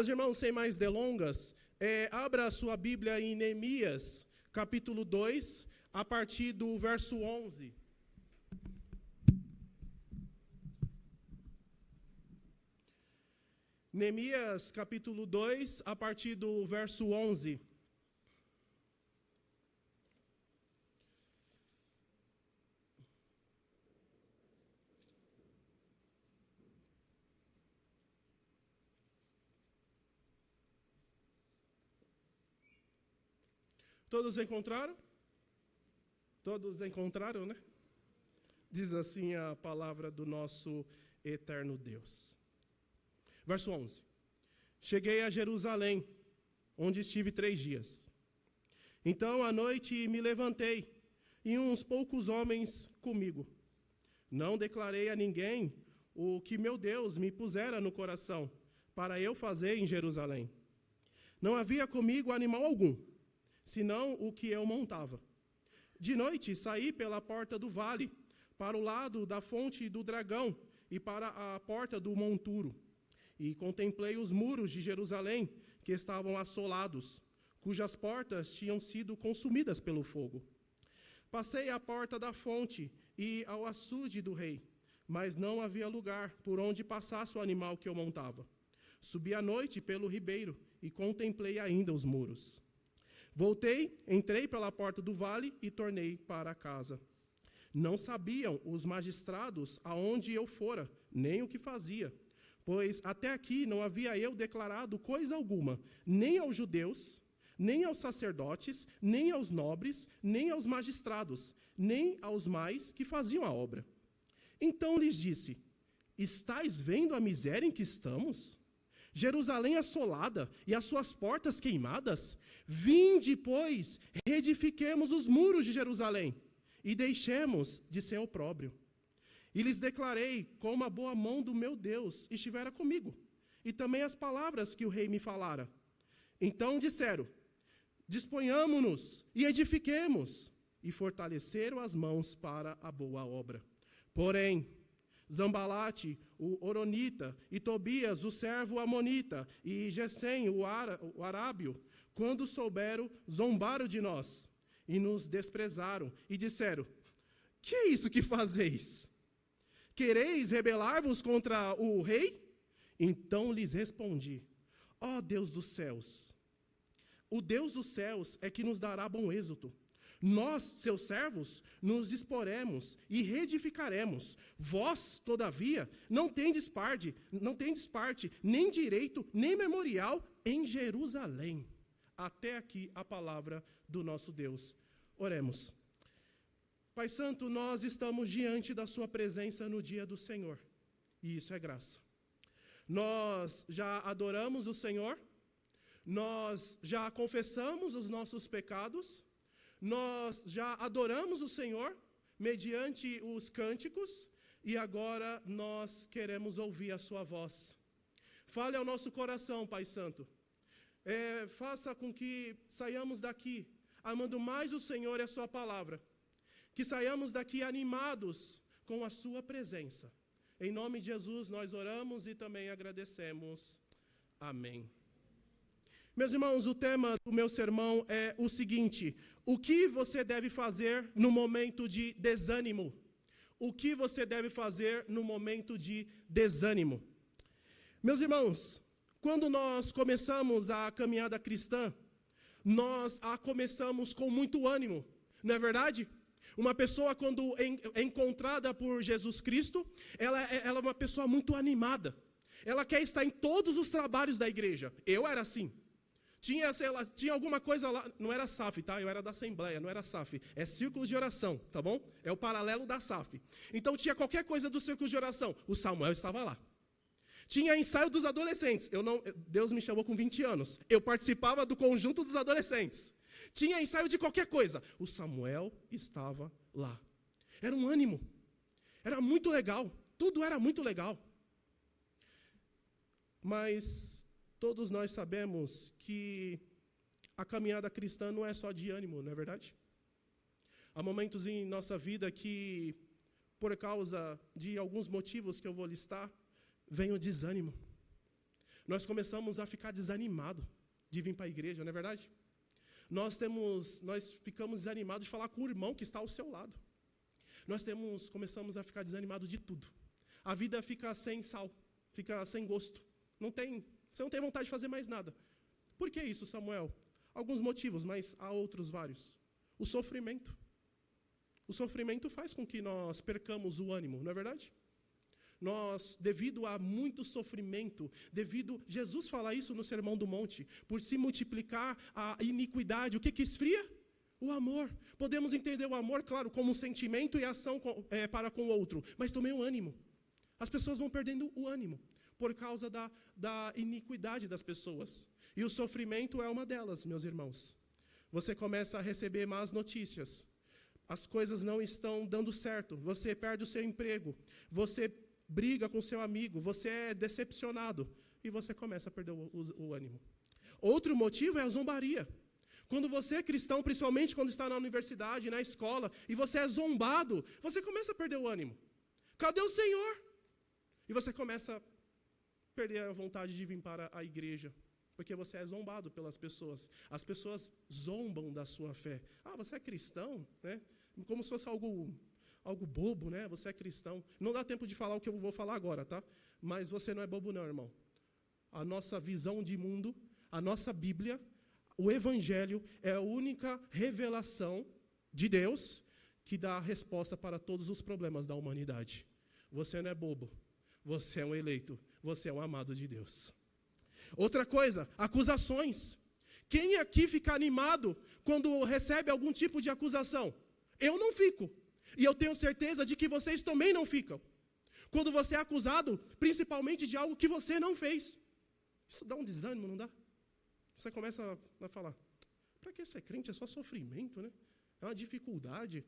Meus irmãos, sem mais delongas, abra a sua Bíblia em Neemias, capítulo 2, a partir do verso 11. Neemias, capítulo 2, a partir do verso 11. Todos encontraram? Todos encontraram, né? Diz assim a palavra do nosso eterno Deus. Verso 11. Cheguei a Jerusalém, onde estive 3 dias. Então, à noite, me levantei, e uns poucos homens comigo. Não declarei a ninguém o que meu Deus me pusera no coração, para eu fazer em Jerusalém. Não havia comigo animal algum, senão o que eu montava. De noite, saí pela porta do vale, para o lado da fonte do dragão e para a porta do monturo. E contemplei os muros de Jerusalém, que estavam assolados, cujas portas tinham sido consumidas pelo fogo. Passei à porta da fonte e ao açude do rei, mas não havia lugar por onde passasse o animal que eu montava. Subi à noite pelo ribeiro e contemplei ainda os muros. Voltei, entrei pela porta do vale e tornei para casa. Não sabiam os magistrados aonde eu fora, nem o que fazia, pois até aqui não havia eu declarado coisa alguma, nem aos judeus, nem aos sacerdotes, nem aos nobres, nem aos magistrados, nem aos mais que faziam a obra. Então lhes disse: estais vendo a miséria em que estamos? Jerusalém assolada e as suas portas queimadas? Vinde, pois, reedifiquemos os muros de Jerusalém e deixemos de ser opróbrio. E lhes declarei como a boa mão do meu Deus estivera comigo, e também as palavras que o rei me falara. Então disseram: disponhamo-nos e edifiquemos, e fortaleceram as mãos para a boa obra. Porém, Zambalate, o Horonita, e Tobias, o servo amonita, e Gesem, o arábio, quando souberam, zombaram de nós, e nos desprezaram, e disseram: que é isso que fazeis? Quereis rebelar-vos contra o rei? Então lhes respondi: ó Deus dos céus, o Deus dos céus é que nos dará bom êxito. Nós, seus servos, nos disporemos e reedificaremos. Vós, todavia, não tendes parte, nem direito, nem memorial em Jerusalém. Até aqui a palavra do nosso Deus. Oremos. Pai Santo, nós estamos diante da sua presença no dia do Senhor, e isso é graça. Nós já adoramos o Senhor, nós já confessamos os nossos pecados, nós já adoramos o Senhor mediante os cânticos, e agora nós queremos ouvir a sua voz. Fale ao nosso coração, Pai Santo. Faça com que saiamos daqui amando mais o Senhor e a sua palavra. Que saiamos daqui animados com a sua presença. Em nome de Jesus nós oramos e também agradecemos. Amém. Meus irmãos, o tema do meu sermão é o seguinte: o que você deve fazer no momento de desânimo? O que você deve fazer no momento de desânimo? Meus irmãos, quando nós começamos a caminhada cristã, nós a começamos com muito ânimo, não é verdade? Uma pessoa, quando é encontrada por Jesus Cristo, ela é uma pessoa muito animada. Ela quer estar em todos os trabalhos da igreja. Eu era assim. Tinha alguma coisa lá, não era SAF, tá? Eu era da Assembleia, não era SAF. É Círculo de Oração, tá bom? É o paralelo da SAF. Então tinha qualquer coisa do Círculo de Oração, o Samuel estava lá. Tinha ensaio dos adolescentes. Deus me chamou com 20 anos. Eu participava do conjunto dos adolescentes. Tinha ensaio de qualquer coisa. O Samuel estava lá. Era um ânimo. Era muito legal. Tudo era muito legal. Mas todos nós sabemos que a caminhada cristã não é só de ânimo, não é verdade? Há momentos em nossa vida que, por causa de alguns motivos que eu vou listar, vem o desânimo. nós começamos a ficar desanimados de vir para a igreja, não é verdade? Nós ficamos desanimados de falar com o irmão que está ao seu lado. Começamos a ficar desanimados de tudo. A vida fica sem sal, fica sem gosto. Você não tem vontade de fazer mais nada. Por que isso, Samuel? Alguns motivos, mas há outros vários. O sofrimento. O sofrimento faz com que nós percamos o ânimo, não é verdade? Devido a muito sofrimento, Jesus fala isso no Sermão do Monte, por se multiplicar a iniquidade, o que esfria? O amor. Podemos entender o amor, claro, como um sentimento e ação para com o outro, mas também o ânimo. As pessoas vão perdendo o ânimo, por causa da iniquidade das pessoas. E o sofrimento é uma delas, meus irmãos. Você começa a receber más notícias. As coisas não estão dando certo. Você perde o seu emprego. Você briga com seu amigo. Você é decepcionado. E você começa a perder o ânimo. Outro motivo é a zombaria. Quando você é cristão, principalmente quando está na universidade, na escola, e você é zombado, você começa a perder o ânimo. Cadê o Senhor? E você começa a perder a vontade de vir para a igreja. Porque você é zombado pelas pessoas. As pessoas zombam da sua fé. Você é cristão, né? Como se fosse algo bobo, né? Você é cristão. Não dá tempo de falar o que eu vou falar agora, tá? Mas você não é bobo não, irmão. A nossa visão de mundo, a nossa Bíblia, o Evangelho é a única revelação de Deus que dá a resposta para todos os problemas da humanidade. Você não é bobo. Você é um eleito. Você é um amado de Deus. Outra coisa, acusações. Quem aqui fica animado quando recebe algum tipo de acusação? Eu não fico. E eu tenho certeza de que vocês também não ficam. Quando você é acusado, principalmente de algo que você não fez. Isso dá um desânimo, não dá? Você começa a falar, para que ser crente? É só sofrimento, né? É uma dificuldade.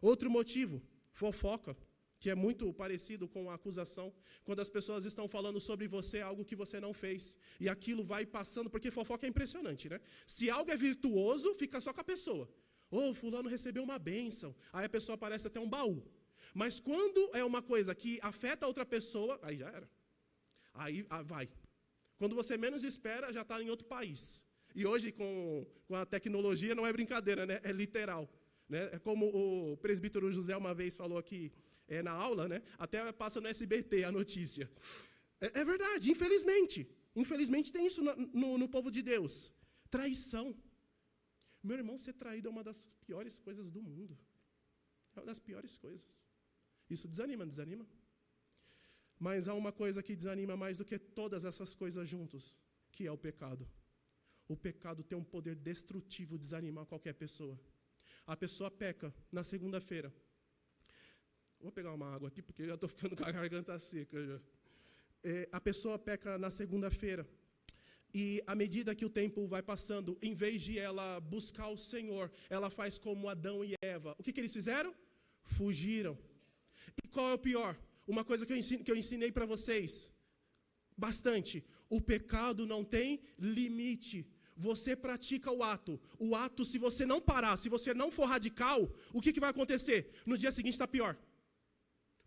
Outro motivo, fofoca, que é muito parecido com a acusação. Quando as pessoas estão falando sobre você, algo que você não fez. E aquilo vai passando, porque fofoca é impressionante, né? Se algo é virtuoso, fica só com a pessoa. Fulano recebeu uma bênção. Aí a pessoa parece até um baú. Mas quando é uma coisa que afeta a outra pessoa, aí já era. Aí vai. Quando você menos espera, já está em outro país. E hoje, com a tecnologia, não é brincadeira, né? É literal. Né? É como o presbítero José uma vez falou aqui na aula, né? Até passa no SBT a notícia. É verdade, infelizmente. Infelizmente tem isso no povo de Deus. Traição. Meu irmão, ser traído é uma das piores coisas do mundo. É uma das piores coisas. Isso desanima, não desanima? Mas há uma coisa que desanima mais do que todas essas coisas juntos, que é o pecado. O pecado tem um poder destrutivo de desanimar qualquer pessoa. A pessoa peca na segunda-feira. Vou pegar uma água aqui, porque eu já estou ficando com a garganta seca. Já. A pessoa peca na segunda-feira. E à medida que o tempo vai passando, em vez de ela buscar o Senhor, ela faz como Adão e Eva. O que eles fizeram? Fugiram. E qual é o pior? Uma coisa que eu ensinei para vocês bastante. O pecado não tem limite. Você pratica o ato. O ato, se você não parar, se você não for radical, o que vai acontecer? No dia seguinte está pior.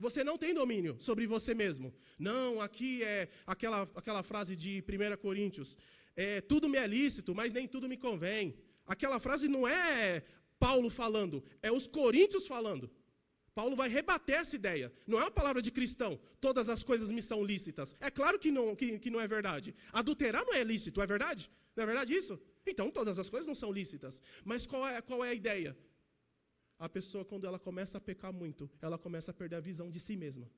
Você não tem domínio sobre você mesmo. Não, aqui é aquela frase de 1 Coríntios. Tudo me é lícito, mas nem tudo me convém. Aquela frase não é Paulo falando, é os coríntios falando. Paulo vai rebater essa ideia. Não é uma palavra de cristão. Todas as coisas me são lícitas. É claro que não é verdade. Adulterar não é lícito, é verdade? Não é verdade isso? Então todas as coisas não são lícitas. Mas qual é a ideia? A pessoa, quando ela começa a pecar muito, ela começa a perder a visão de si mesma.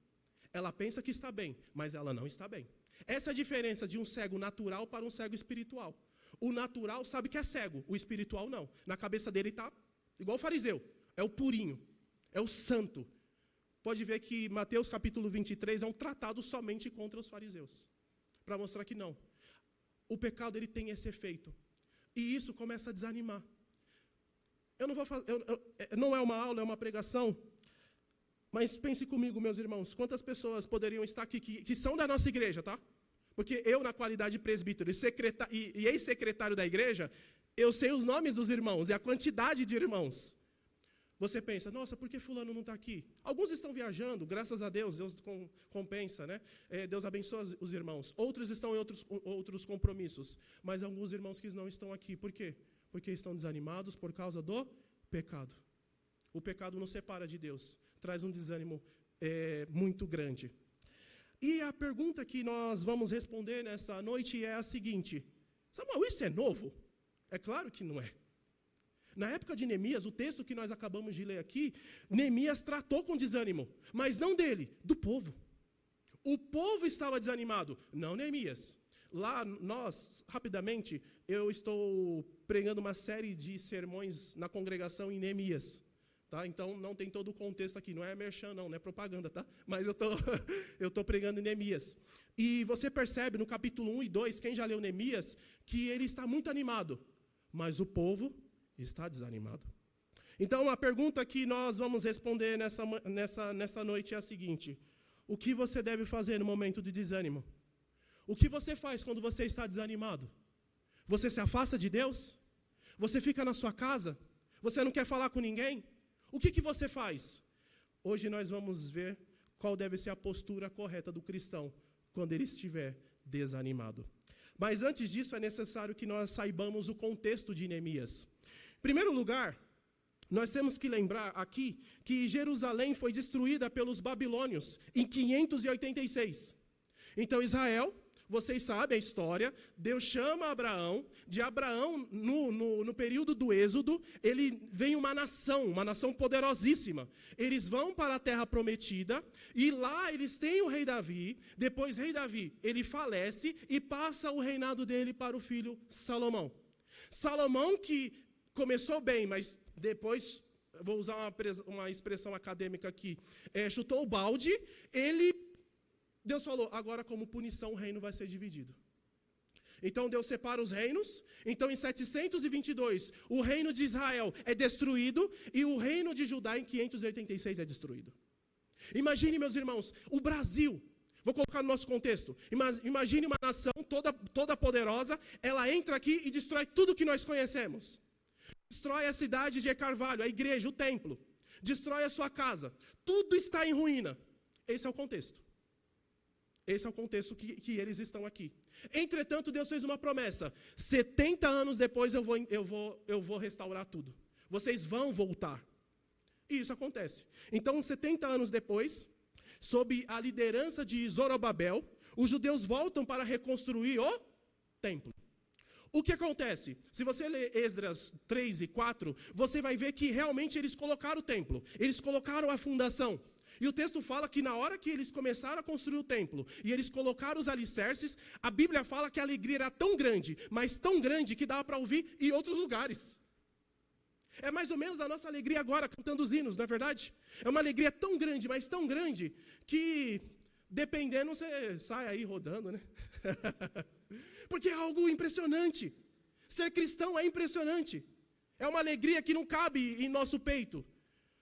Ela pensa que está bem, mas ela não está bem. Essa é a diferença de um cego natural para um cego espiritual. O natural sabe que é cego, o espiritual não. Na cabeça dele está igual o fariseu. É o purinho, é o santo. Pode ver que Mateus capítulo 23 é um tratado somente contra os fariseus. Para mostrar que não. O pecado ele tem esse efeito. E isso começa a desanimar. Não é uma aula, é uma pregação. Mas pense comigo, meus irmãos, quantas pessoas poderiam estar aqui que são da nossa igreja, tá? Porque eu, na qualidade de presbítero e ex-secretário da igreja, eu sei os nomes dos irmãos e a quantidade de irmãos. Você pensa, nossa, por que fulano não está aqui? Alguns estão viajando, graças a Deus, Deus compensa, né? Deus abençoa os irmãos. Outros estão em outros compromissos. Mas alguns irmãos que não estão aqui, por quê? Porque estão desanimados por causa do pecado. O pecado nos separa de Deus, traz um desânimo muito grande. E a pergunta que nós vamos responder nessa noite é a seguinte: Samuel, isso é novo? É claro que não é. Na época de Neemias, o texto que nós acabamos de ler aqui, Neemias tratou com desânimo, mas não dele, do povo. O povo estava desanimado, não Neemias. Lá, rapidamente, eu estou pregando uma série de sermões na congregação em Neemias. Tá? Então, não tem todo o contexto aqui, não é merchan, não é propaganda, tá? Mas eu estou pregando em Neemias. E você percebe no capítulo 1 e 2, quem já leu Neemias, que ele está muito animado, mas o povo está desanimado. Então, a pergunta que nós vamos responder nessa noite é a seguinte: o que você deve fazer no momento de desânimo? O que você faz quando você está desanimado? Você se afasta de Deus? Você fica na sua casa? Você não quer falar com ninguém? O que você faz? Hoje nós vamos ver qual deve ser a postura correta do cristão quando ele estiver desanimado. Mas antes disso, é necessário que nós saibamos o contexto de Neemias. Em primeiro lugar, nós temos que lembrar aqui que Jerusalém foi destruída pelos babilônios em 586. Então Israel, vocês sabem a história, Deus chama Abraão, de Abraão, no período do Êxodo, ele vem uma nação poderosíssima. Eles vão para a terra prometida, e lá eles têm o rei Davi. Depois rei Davi, ele falece e passa o reinado dele para o filho Salomão. Salomão que começou bem, mas depois, vou usar uma expressão acadêmica aqui, chutou o balde. Deus falou, agora como punição o reino vai ser dividido. Então Deus separa os reinos. Então em 722 o reino de Israel é destruído e o reino de Judá em 586 é destruído. Imagine, meus irmãos, o Brasil, vou colocar no nosso contexto, imagine uma nação toda poderosa, ela entra aqui e destrói tudo que nós conhecemos. Destrói a cidade de Carvalho, a igreja, o templo. Destrói a sua casa. Tudo está em ruína. Esse é o contexto. Esse é o contexto que eles estão aqui. Entretanto, Deus fez uma promessa. 70 anos depois eu vou restaurar tudo. Vocês vão voltar. E isso acontece. Então, 70 anos depois, sob a liderança de Zorobabel, os judeus voltam para reconstruir o templo. O que acontece? Se você ler Esdras 3 e 4, você vai ver que realmente eles colocaram o templo. Eles colocaram a fundação. E o texto fala que na hora que eles começaram a construir o templo, e eles colocaram os alicerces, a Bíblia fala que a alegria era tão grande, mas tão grande que dava para ouvir em outros lugares. É mais ou menos a nossa alegria agora, cantando os hinos, não é verdade? É uma alegria tão grande, mas tão grande, que dependendo você sai aí rodando, né? Porque é algo impressionante. Ser cristão é impressionante. É uma alegria que não cabe em nosso peito.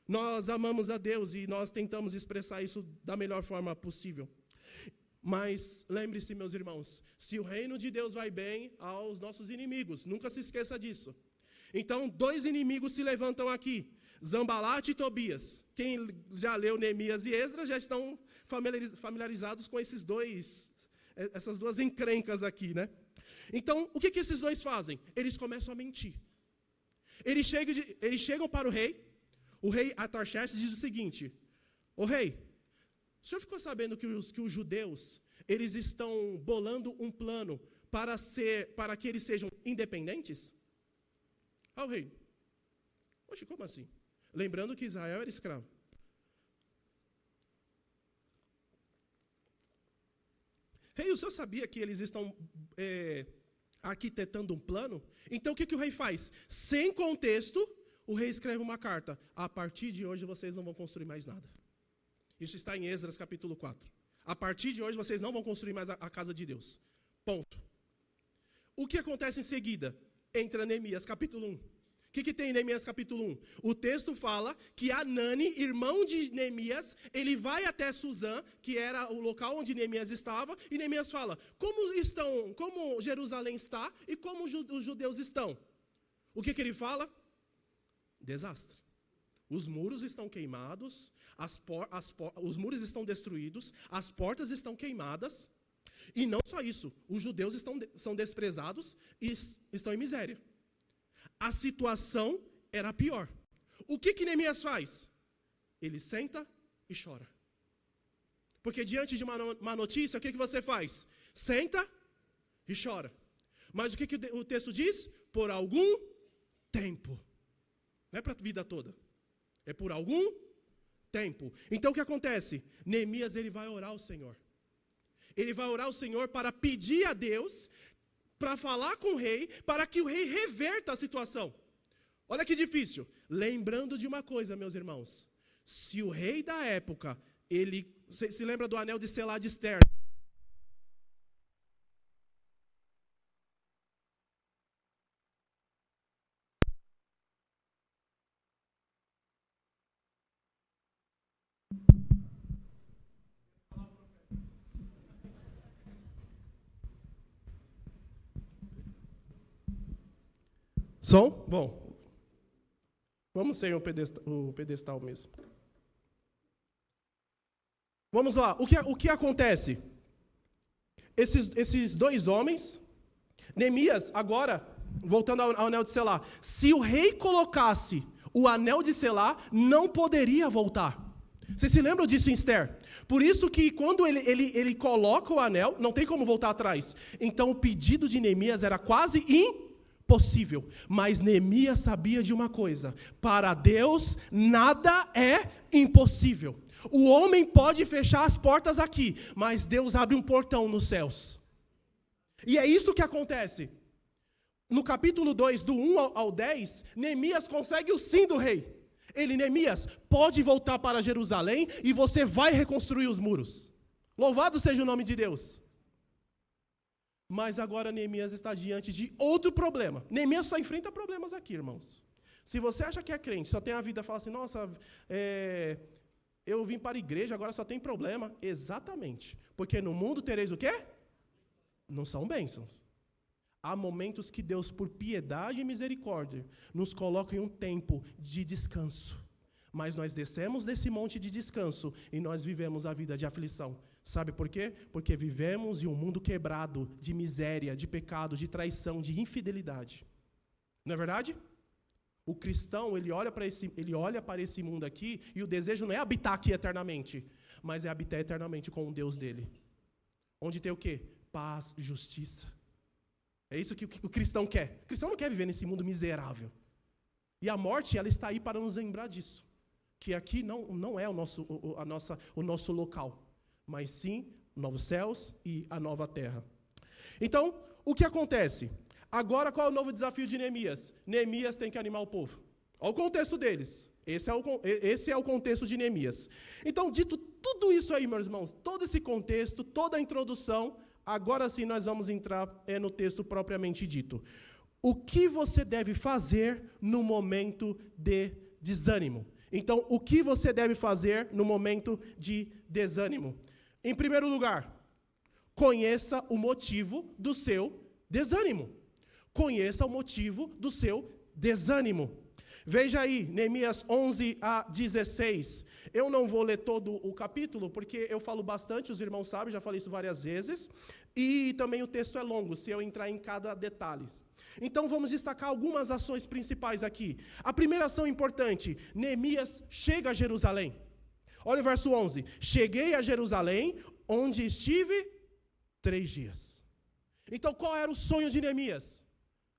Nós amamos a Deus e nós tentamos expressar isso da melhor forma possível. Mas lembre-se, meus irmãos, se o reino de Deus vai bem aos nossos inimigos, nunca se esqueça disso. Então, 2 inimigos se levantam aqui, Zambalate e Tobias. Quem já leu Neemias e Esdras já estão familiarizados com essas 2 encrencas aqui, né? Então, o que esses 2 fazem? Eles começam a mentir. Eles chegam para o rei Artaxerxes diz o seguinte: ô rei, o senhor ficou sabendo que os judeus, eles estão bolando um plano para que eles sejam independentes? Ah, o rei, oxe, como assim? Lembrando que Israel era escravo. Rei, o senhor sabia que eles estão arquitetando um plano? Então o que o rei faz? Sem contexto, o rei escreve uma carta. A partir de hoje vocês não vão construir mais nada. Isso está em Esdras capítulo 4. A partir de hoje vocês não vão construir mais a casa de Deus. Ponto. O que acontece em seguida? Entra Neemias capítulo 1. O que tem em Neemias capítulo 1? O texto fala que Anani, irmão de Neemias, ele vai até Suzã, que era o local onde Neemias estava, e Neemias fala, como Jerusalém está e como os judeus estão. O que ele fala? Desastre. Os muros estão queimados, os muros estão destruídos, as portas estão queimadas, e não só isso, os judeus são desprezados e estão em miséria. A situação era pior. O que Neemias faz? Ele senta e chora. Porque diante de uma notícia, o que você faz? Senta e chora. Mas o que o texto diz? Por algum tempo. Não é para a vida toda. É por algum tempo. Então o que acontece? Neemias, ele vai orar ao Senhor. Ele vai orar ao Senhor para pedir a Deus, para falar com o rei, para que o rei reverta a situação. Olha que difícil. Lembrando de uma coisa, meus irmãos. Se o rei da época, você se lembra do anel de Selá de Esther? Som? Bom. Vamos sem o pedestal mesmo. Vamos lá. O que acontece? Esses dois homens, Neemias, agora, voltando ao anel de Selá, se o rei colocasse o anel de Selá, não poderia voltar. Vocês se lembram disso em Esther? Por isso que quando ele coloca o anel, não tem como voltar atrás. Então o pedido de Neemias era quase impossível. Mas Neemias sabia de uma coisa: para Deus nada é impossível. O homem pode fechar as portas aqui, mas Deus abre um portão nos céus. E é isso que acontece. No capítulo 2, do 1 ao 10, Neemias consegue o sim do rei. Neemias, pode voltar para Jerusalém e você vai reconstruir os muros. Louvado seja o nome de Deus. Mas agora Neemias está diante de outro problema. Neemias só enfrenta problemas aqui, irmãos. Se você acha que é crente, só tem a vida, fala assim, nossa, eu vim para a igreja, agora só tem problema. Exatamente. Porque no mundo tereis o quê? Não são bênçãos. Há momentos que Deus, por piedade e misericórdia, nos coloca em um tempo de descanso. Mas nós descemos desse monte de descanso e nós vivemos a vida de aflição. Sabe por quê? Porque vivemos em um mundo quebrado de miséria, de pecado, de traição, de infidelidade. Não é verdade? O cristão, ele olha para esse mundo aqui e o desejo não é habitar aqui eternamente, mas é habitar eternamente com o Deus dele. Onde tem o quê? Paz, justiça. É isso que o cristão quer. O cristão não quer viver nesse mundo miserável. E a morte, ela está aí para nos lembrar disso. Que aqui não é o nosso local, mas sim novos céus e a nova terra. Então, o que acontece? Agora, qual é o novo desafio de Neemias? Neemias tem que animar o povo. Olha o contexto deles. Esse é o contexto de Neemias. Então, dito tudo isso aí, meus irmãos, todo esse contexto, toda a introdução, agora sim nós vamos entrar no texto propriamente dito. O que você deve fazer no momento de desânimo? Então, o que você deve fazer no momento de desânimo? Em primeiro lugar, conheça o motivo do seu desânimo. Conheça o motivo do seu desânimo. Veja aí, Neemias 11 a 16. Eu não vou ler todo o capítulo, porque eu falo bastante, os irmãos sabem, já falei isso várias vezes. E também o texto é longo, se eu entrar em cada detalhe. Então vamos destacar algumas ações principais aqui. A primeira ação importante, Neemias chega a Jerusalém. Olha o verso 11. Cheguei a Jerusalém, onde estive 3 dias. Então qual era o sonho de Neemias?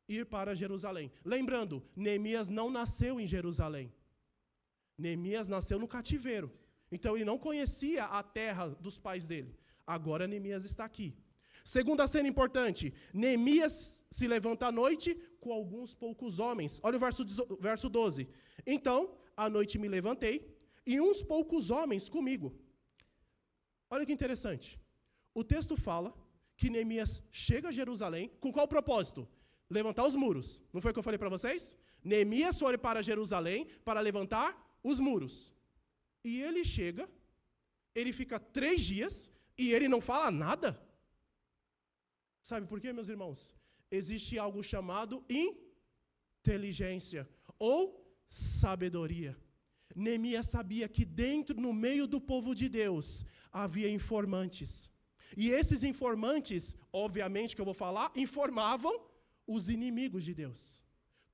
Ir para Jerusalém. Lembrando, Neemias não nasceu em Jerusalém. Neemias nasceu no cativeiro. Então ele não conhecia a terra dos pais dele. Agora Neemias está aqui. Segunda cena importante, Neemias se levanta à noite com alguns poucos homens. Olha o verso 12. Então, à noite me levantei e uns poucos homens comigo. Olha que interessante. O texto fala que Neemias chega a Jerusalém com qual propósito? Levantar os muros. Não foi o que eu falei para vocês? Neemias foi para Jerusalém para levantar os muros. E ele chega, ele fica 3 dias e ele não fala nada. Sabe por quê, meus irmãos? Existe algo chamado inteligência ou sabedoria. Neemias sabia que dentro, no meio do povo de Deus, havia informantes. E esses informantes, obviamente que eu vou falar, informavam os inimigos de Deus.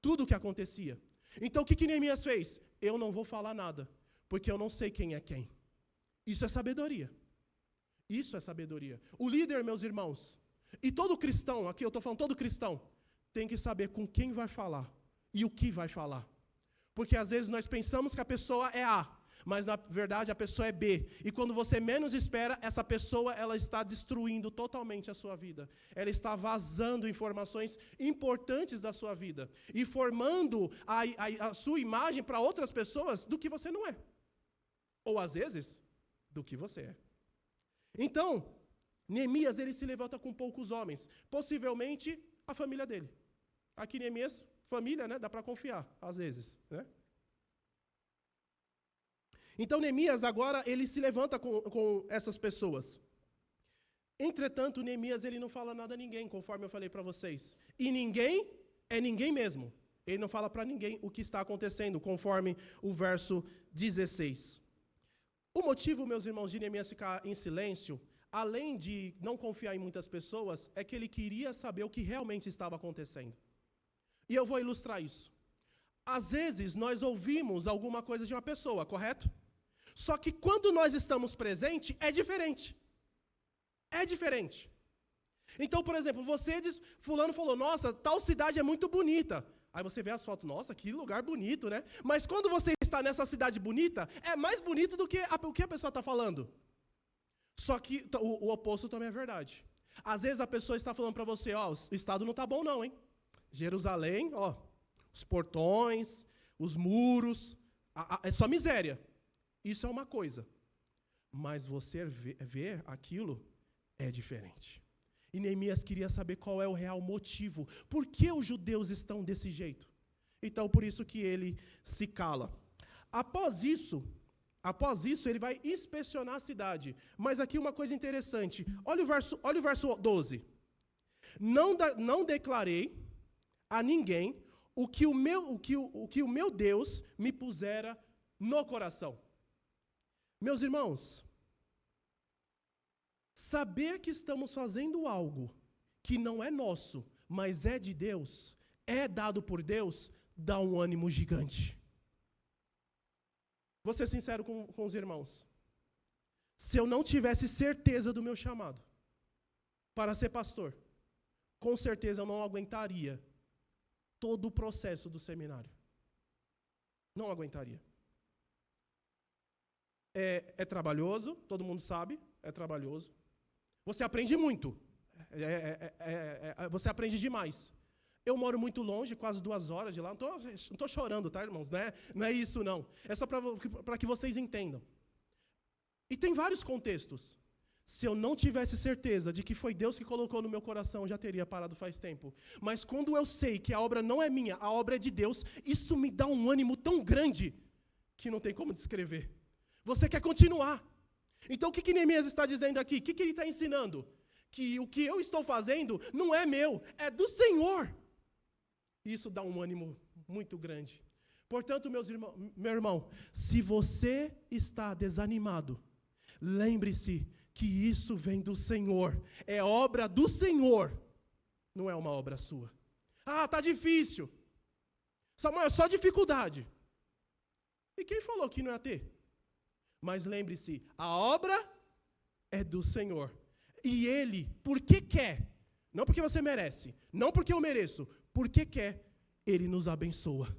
Tudo o que acontecia. Então o que Neemias fez? Eu não vou falar nada, porque eu não sei quem é quem. Isso é sabedoria. Isso é sabedoria. O líder, meus irmãos, e todo cristão, aqui eu estou falando todo cristão, tem que saber com quem vai falar e o que vai falar. Porque às vezes nós pensamos que a pessoa é A, mas na verdade a pessoa é B. E quando você menos espera, essa pessoa ela está destruindo totalmente a sua vida. Ela está vazando informações importantes da sua vida e formando a sua imagem para outras pessoas do que você não é. Ou às vezes, do que você é. Então, Neemias ele se levanta com poucos homens, possivelmente a família dele. Aqui Neemias, família, né? Dá para confiar, às vezes, né? Então, Neemias, agora, ele se levanta com essas pessoas. Entretanto, Neemias, ele não fala nada a ninguém, conforme eu falei para vocês. E ninguém é ninguém mesmo. Ele não fala para ninguém o que está acontecendo, conforme o verso 16. O motivo, meus irmãos, de Neemias ficar em silêncio, além de não confiar em muitas pessoas, é que ele queria saber o que realmente estava acontecendo. E eu vou ilustrar isso. Às vezes, nós ouvimos alguma coisa de uma pessoa, correto? Só que quando nós estamos presentes, é diferente. É diferente. Então, por exemplo, você diz, fulano falou, nossa, tal cidade é muito bonita. Aí você vê as fotos, nossa, que lugar bonito, né? Mas quando você está nessa cidade bonita, é mais bonito do que o que a pessoa está falando. Só que o oposto também é verdade. Às vezes a pessoa está falando para você, ó, o estado não está bom não, hein? Jerusalém, ó, os portões, os muros, é só miséria. Isso é uma coisa. Mas você ver aquilo é diferente. E Neemias queria saber qual é o real motivo. Por que os judeus estão desse jeito? Então, por isso que ele se cala. Após isso, ele vai inspecionar a cidade. Mas aqui uma coisa interessante. Olha o verso 12. Não declarei a ninguém o que o meu Deus me pusera no coração. Meus irmãos, saber que estamos fazendo algo que não é nosso, mas é de Deus, é dado por Deus, dá um ânimo gigante. Vou ser sincero com os irmãos. Se eu não tivesse certeza do meu chamado para ser pastor, com certeza eu não aguentaria todo o processo do seminário. Não aguentaria. É trabalhoso, todo mundo sabe, é trabalhoso. Você aprende muito. Você aprende demais. Eu moro muito longe, quase 2 horas de lá. Não estou chorando, tá, irmãos? Não é isso, não. É só para que vocês entendam. E tem vários contextos. Se eu não tivesse certeza de que foi Deus que colocou no meu coração, eu já teria parado faz tempo. Mas quando eu sei que a obra não é minha, a obra é de Deus, isso me dá um ânimo tão grande que não tem como descrever. Você quer continuar. Então o que Neemias está dizendo aqui? O que ele está ensinando? Que o que eu estou fazendo não é meu, é do Senhor. Isso dá um ânimo muito grande. Portanto, meu irmão, se você está desanimado, lembre-se que isso vem do Senhor. É obra do Senhor, não é uma obra sua. Ah, está difícil. Samuel, só dificuldade. E quem falou que não ia ter? Mas lembre-se, a obra é do Senhor. E Ele, porque quer, não porque você merece, não porque eu mereço, porque quer, Ele nos abençoa.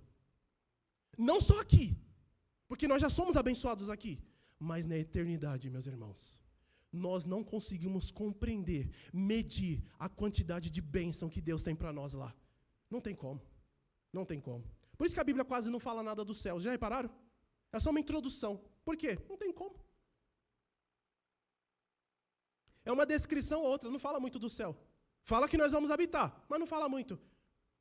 Não só aqui, porque nós já somos abençoados aqui, mas na eternidade, meus irmãos. Nós não conseguimos compreender, medir a quantidade de bênção que Deus tem para nós lá. Não tem como. Não tem como. Por isso que a Bíblia quase não fala nada do céu. Já repararam? É só uma introdução. Por quê? Não tem como. É uma descrição ou outra, não fala muito do céu. Fala que nós vamos habitar, mas não fala muito.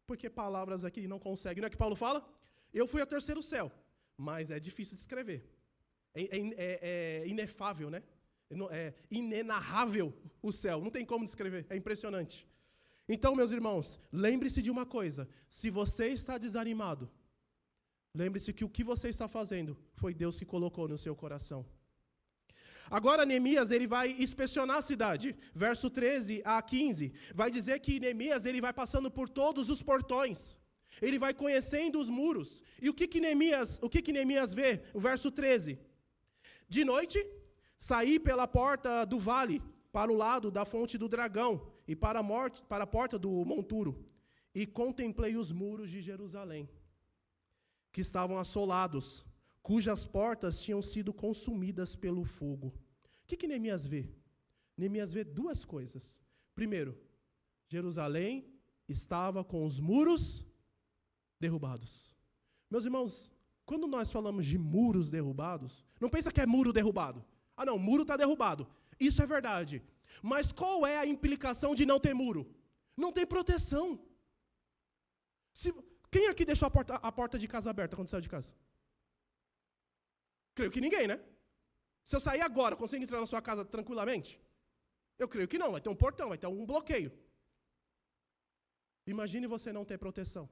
Porque palavras aqui não conseguem. Não é que Paulo fala? Eu fui ao 3º céu, mas é difícil de escrever. É inefável, né? É inenarrável o céu. Não tem como descrever, é impressionante. Então, meus irmãos, lembre-se de uma coisa. Se você está desanimado, lembre-se que o que você está fazendo foi Deus que colocou no seu coração. Agora Neemias, ele vai inspecionar a cidade. Verso 13 a 15, vai dizer que Neemias, ele vai passando por todos os portões. Ele vai conhecendo os muros. E o que Neemias vê? O verso 13. De noite, saí pela porta do vale, para o lado da fonte do dragão, e para a porta do monturo, e contemplei os muros de Jerusalém, que estavam assolados, cujas portas tinham sido consumidas pelo fogo. O que Neemias vê? Neemias vê duas coisas. Primeiro, Jerusalém estava com os muros derrubados. Meus irmãos, quando nós falamos de muros derrubados, não pensa que é muro derrubado. Ah não, muro está derrubado. Isso é verdade. Mas qual é a implicação de não ter muro? Não tem proteção. Quem aqui deixou a porta de casa aberta quando saiu de casa? Creio que ninguém, né? Se eu sair agora, consigo entrar na sua casa tranquilamente? Eu creio que não, vai ter um portão, vai ter um bloqueio. Imagine você não ter proteção.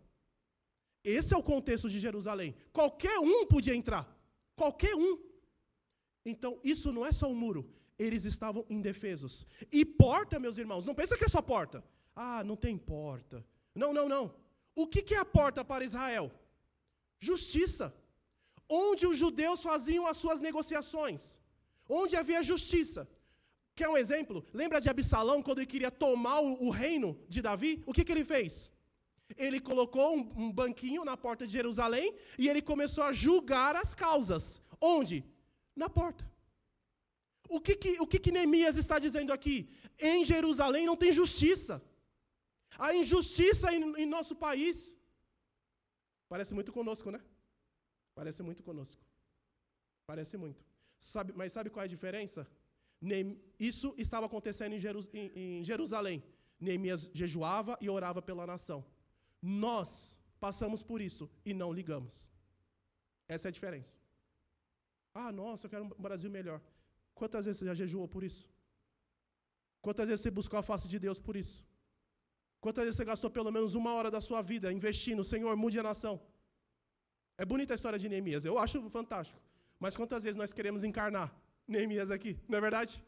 Esse é o contexto de Jerusalém. Qualquer um podia entrar. Qualquer um. Então, isso não é só um muro. Eles estavam indefesos. E porta, meus irmãos, não pensa que é só porta. Ah, não tem porta. Não. O que é a porta para Israel? Justiça. Onde os judeus faziam as suas negociações. Onde havia justiça. Quer um exemplo? Lembra de Absalão, quando ele queria tomar o reino de Davi? O que ele fez? Ele colocou um banquinho na porta de Jerusalém e ele começou a julgar as causas. Onde? Na porta. O que Neemias está dizendo aqui? Em Jerusalém não tem justiça. A injustiça em nosso país. Parece muito conosco, né? Parece muito conosco. Parece muito. Mas sabe qual é a diferença? Isso estava acontecendo em Jerusalém. Neemias jejuava e orava pela nação. Nós passamos por isso e não ligamos. Essa é a diferença. Ah, nossa, eu quero um Brasil melhor. Quantas vezes você já jejuou por isso? Quantas vezes você buscou a face de Deus por isso? Quantas vezes você gastou pelo menos 1 hora da sua vida investindo, Senhor, mude a nação? É bonita a história de Neemias, eu acho fantástico. Mas quantas vezes nós queremos encarnar Neemias aqui, não é verdade?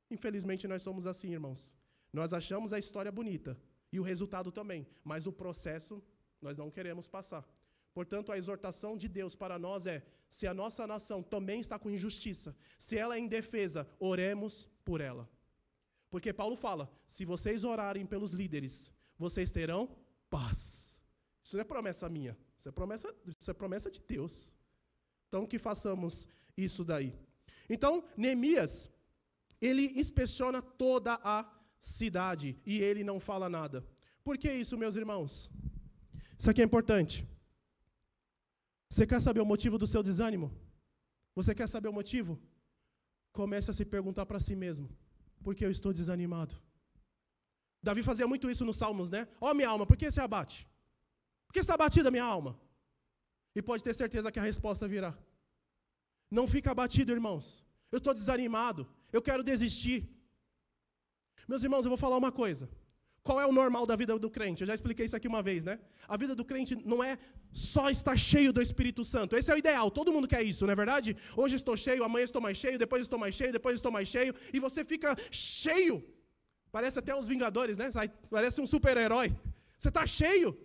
Infelizmente nós somos assim, irmãos. Nós achamos a história bonita, e o resultado também, mas o processo nós não queremos passar. Portanto, a exortação de Deus para nós é, se a nossa nação também está com injustiça, se ela é indefesa, oremos por ela. Porque Paulo fala, se vocês orarem pelos líderes, vocês terão paz. Isso não é promessa minha, isso é promessa de Deus. Então, que façamos isso daí. Então, Neemias, ele inspeciona toda a cidade e ele não fala nada. Por que isso, meus irmãos? Isso aqui é importante. Você quer saber o motivo do seu desânimo? Você quer saber o motivo? Comece a se perguntar para si mesmo. Por que eu estou desanimado? Davi fazia muito isso nos Salmos, né? Ó minha alma, por que você abate? Por que está abatida a minha alma? E pode ter certeza que a resposta virá. Não fica abatido, irmãos. Eu estou desanimado. Eu quero desistir. Meus irmãos, eu vou falar uma coisa. Qual é o normal da vida do crente? Eu já expliquei isso aqui uma vez, né? A vida do crente não é só estar cheio do Espírito Santo. Esse é o ideal, todo mundo quer isso, não é verdade? Hoje estou cheio, amanhã estou mais cheio, depois estou mais cheio, depois estou mais cheio, e você fica cheio. Parece até os Vingadores, né? Parece um super-herói. Você está cheio.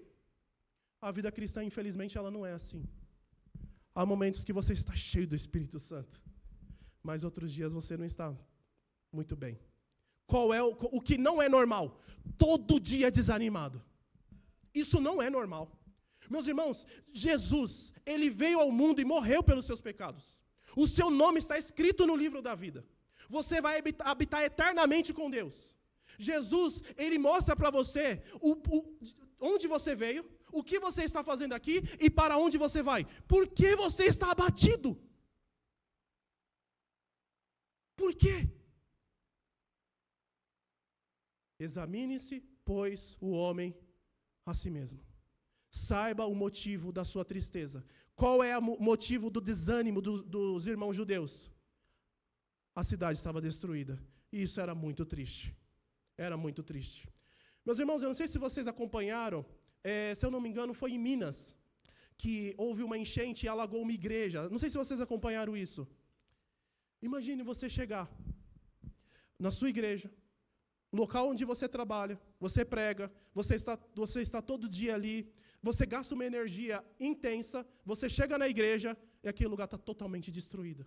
A vida cristã, infelizmente, ela não é assim. Há momentos que você está cheio do Espírito Santo, mas outros dias você não está muito bem. Qual é o que não é normal? Todo dia desanimado. Isso não é normal. Meus irmãos, Jesus, ele veio ao mundo e morreu pelos seus pecados. O seu nome está escrito no livro da vida. Você vai habitar eternamente com Deus. Jesus, ele mostra para você onde você veio, o que você está fazendo aqui e para onde você vai. Por que você está abatido? Por quê? Examine-se, pois, o homem a si mesmo. Saiba o motivo da sua tristeza. Qual é o motivo do desânimo dos irmãos judeus? A cidade estava destruída. E isso era muito triste. Era muito triste. Meus irmãos, eu não sei se vocês acompanharam, se eu não me engano, foi em Minas, que houve uma enchente e alagou uma igreja. Não sei se vocês acompanharam isso. Imagine você chegar na sua igreja, local onde você trabalha, você prega, você está todo dia ali, você gasta uma energia intensa, você chega na igreja e aquele lugar está totalmente destruído.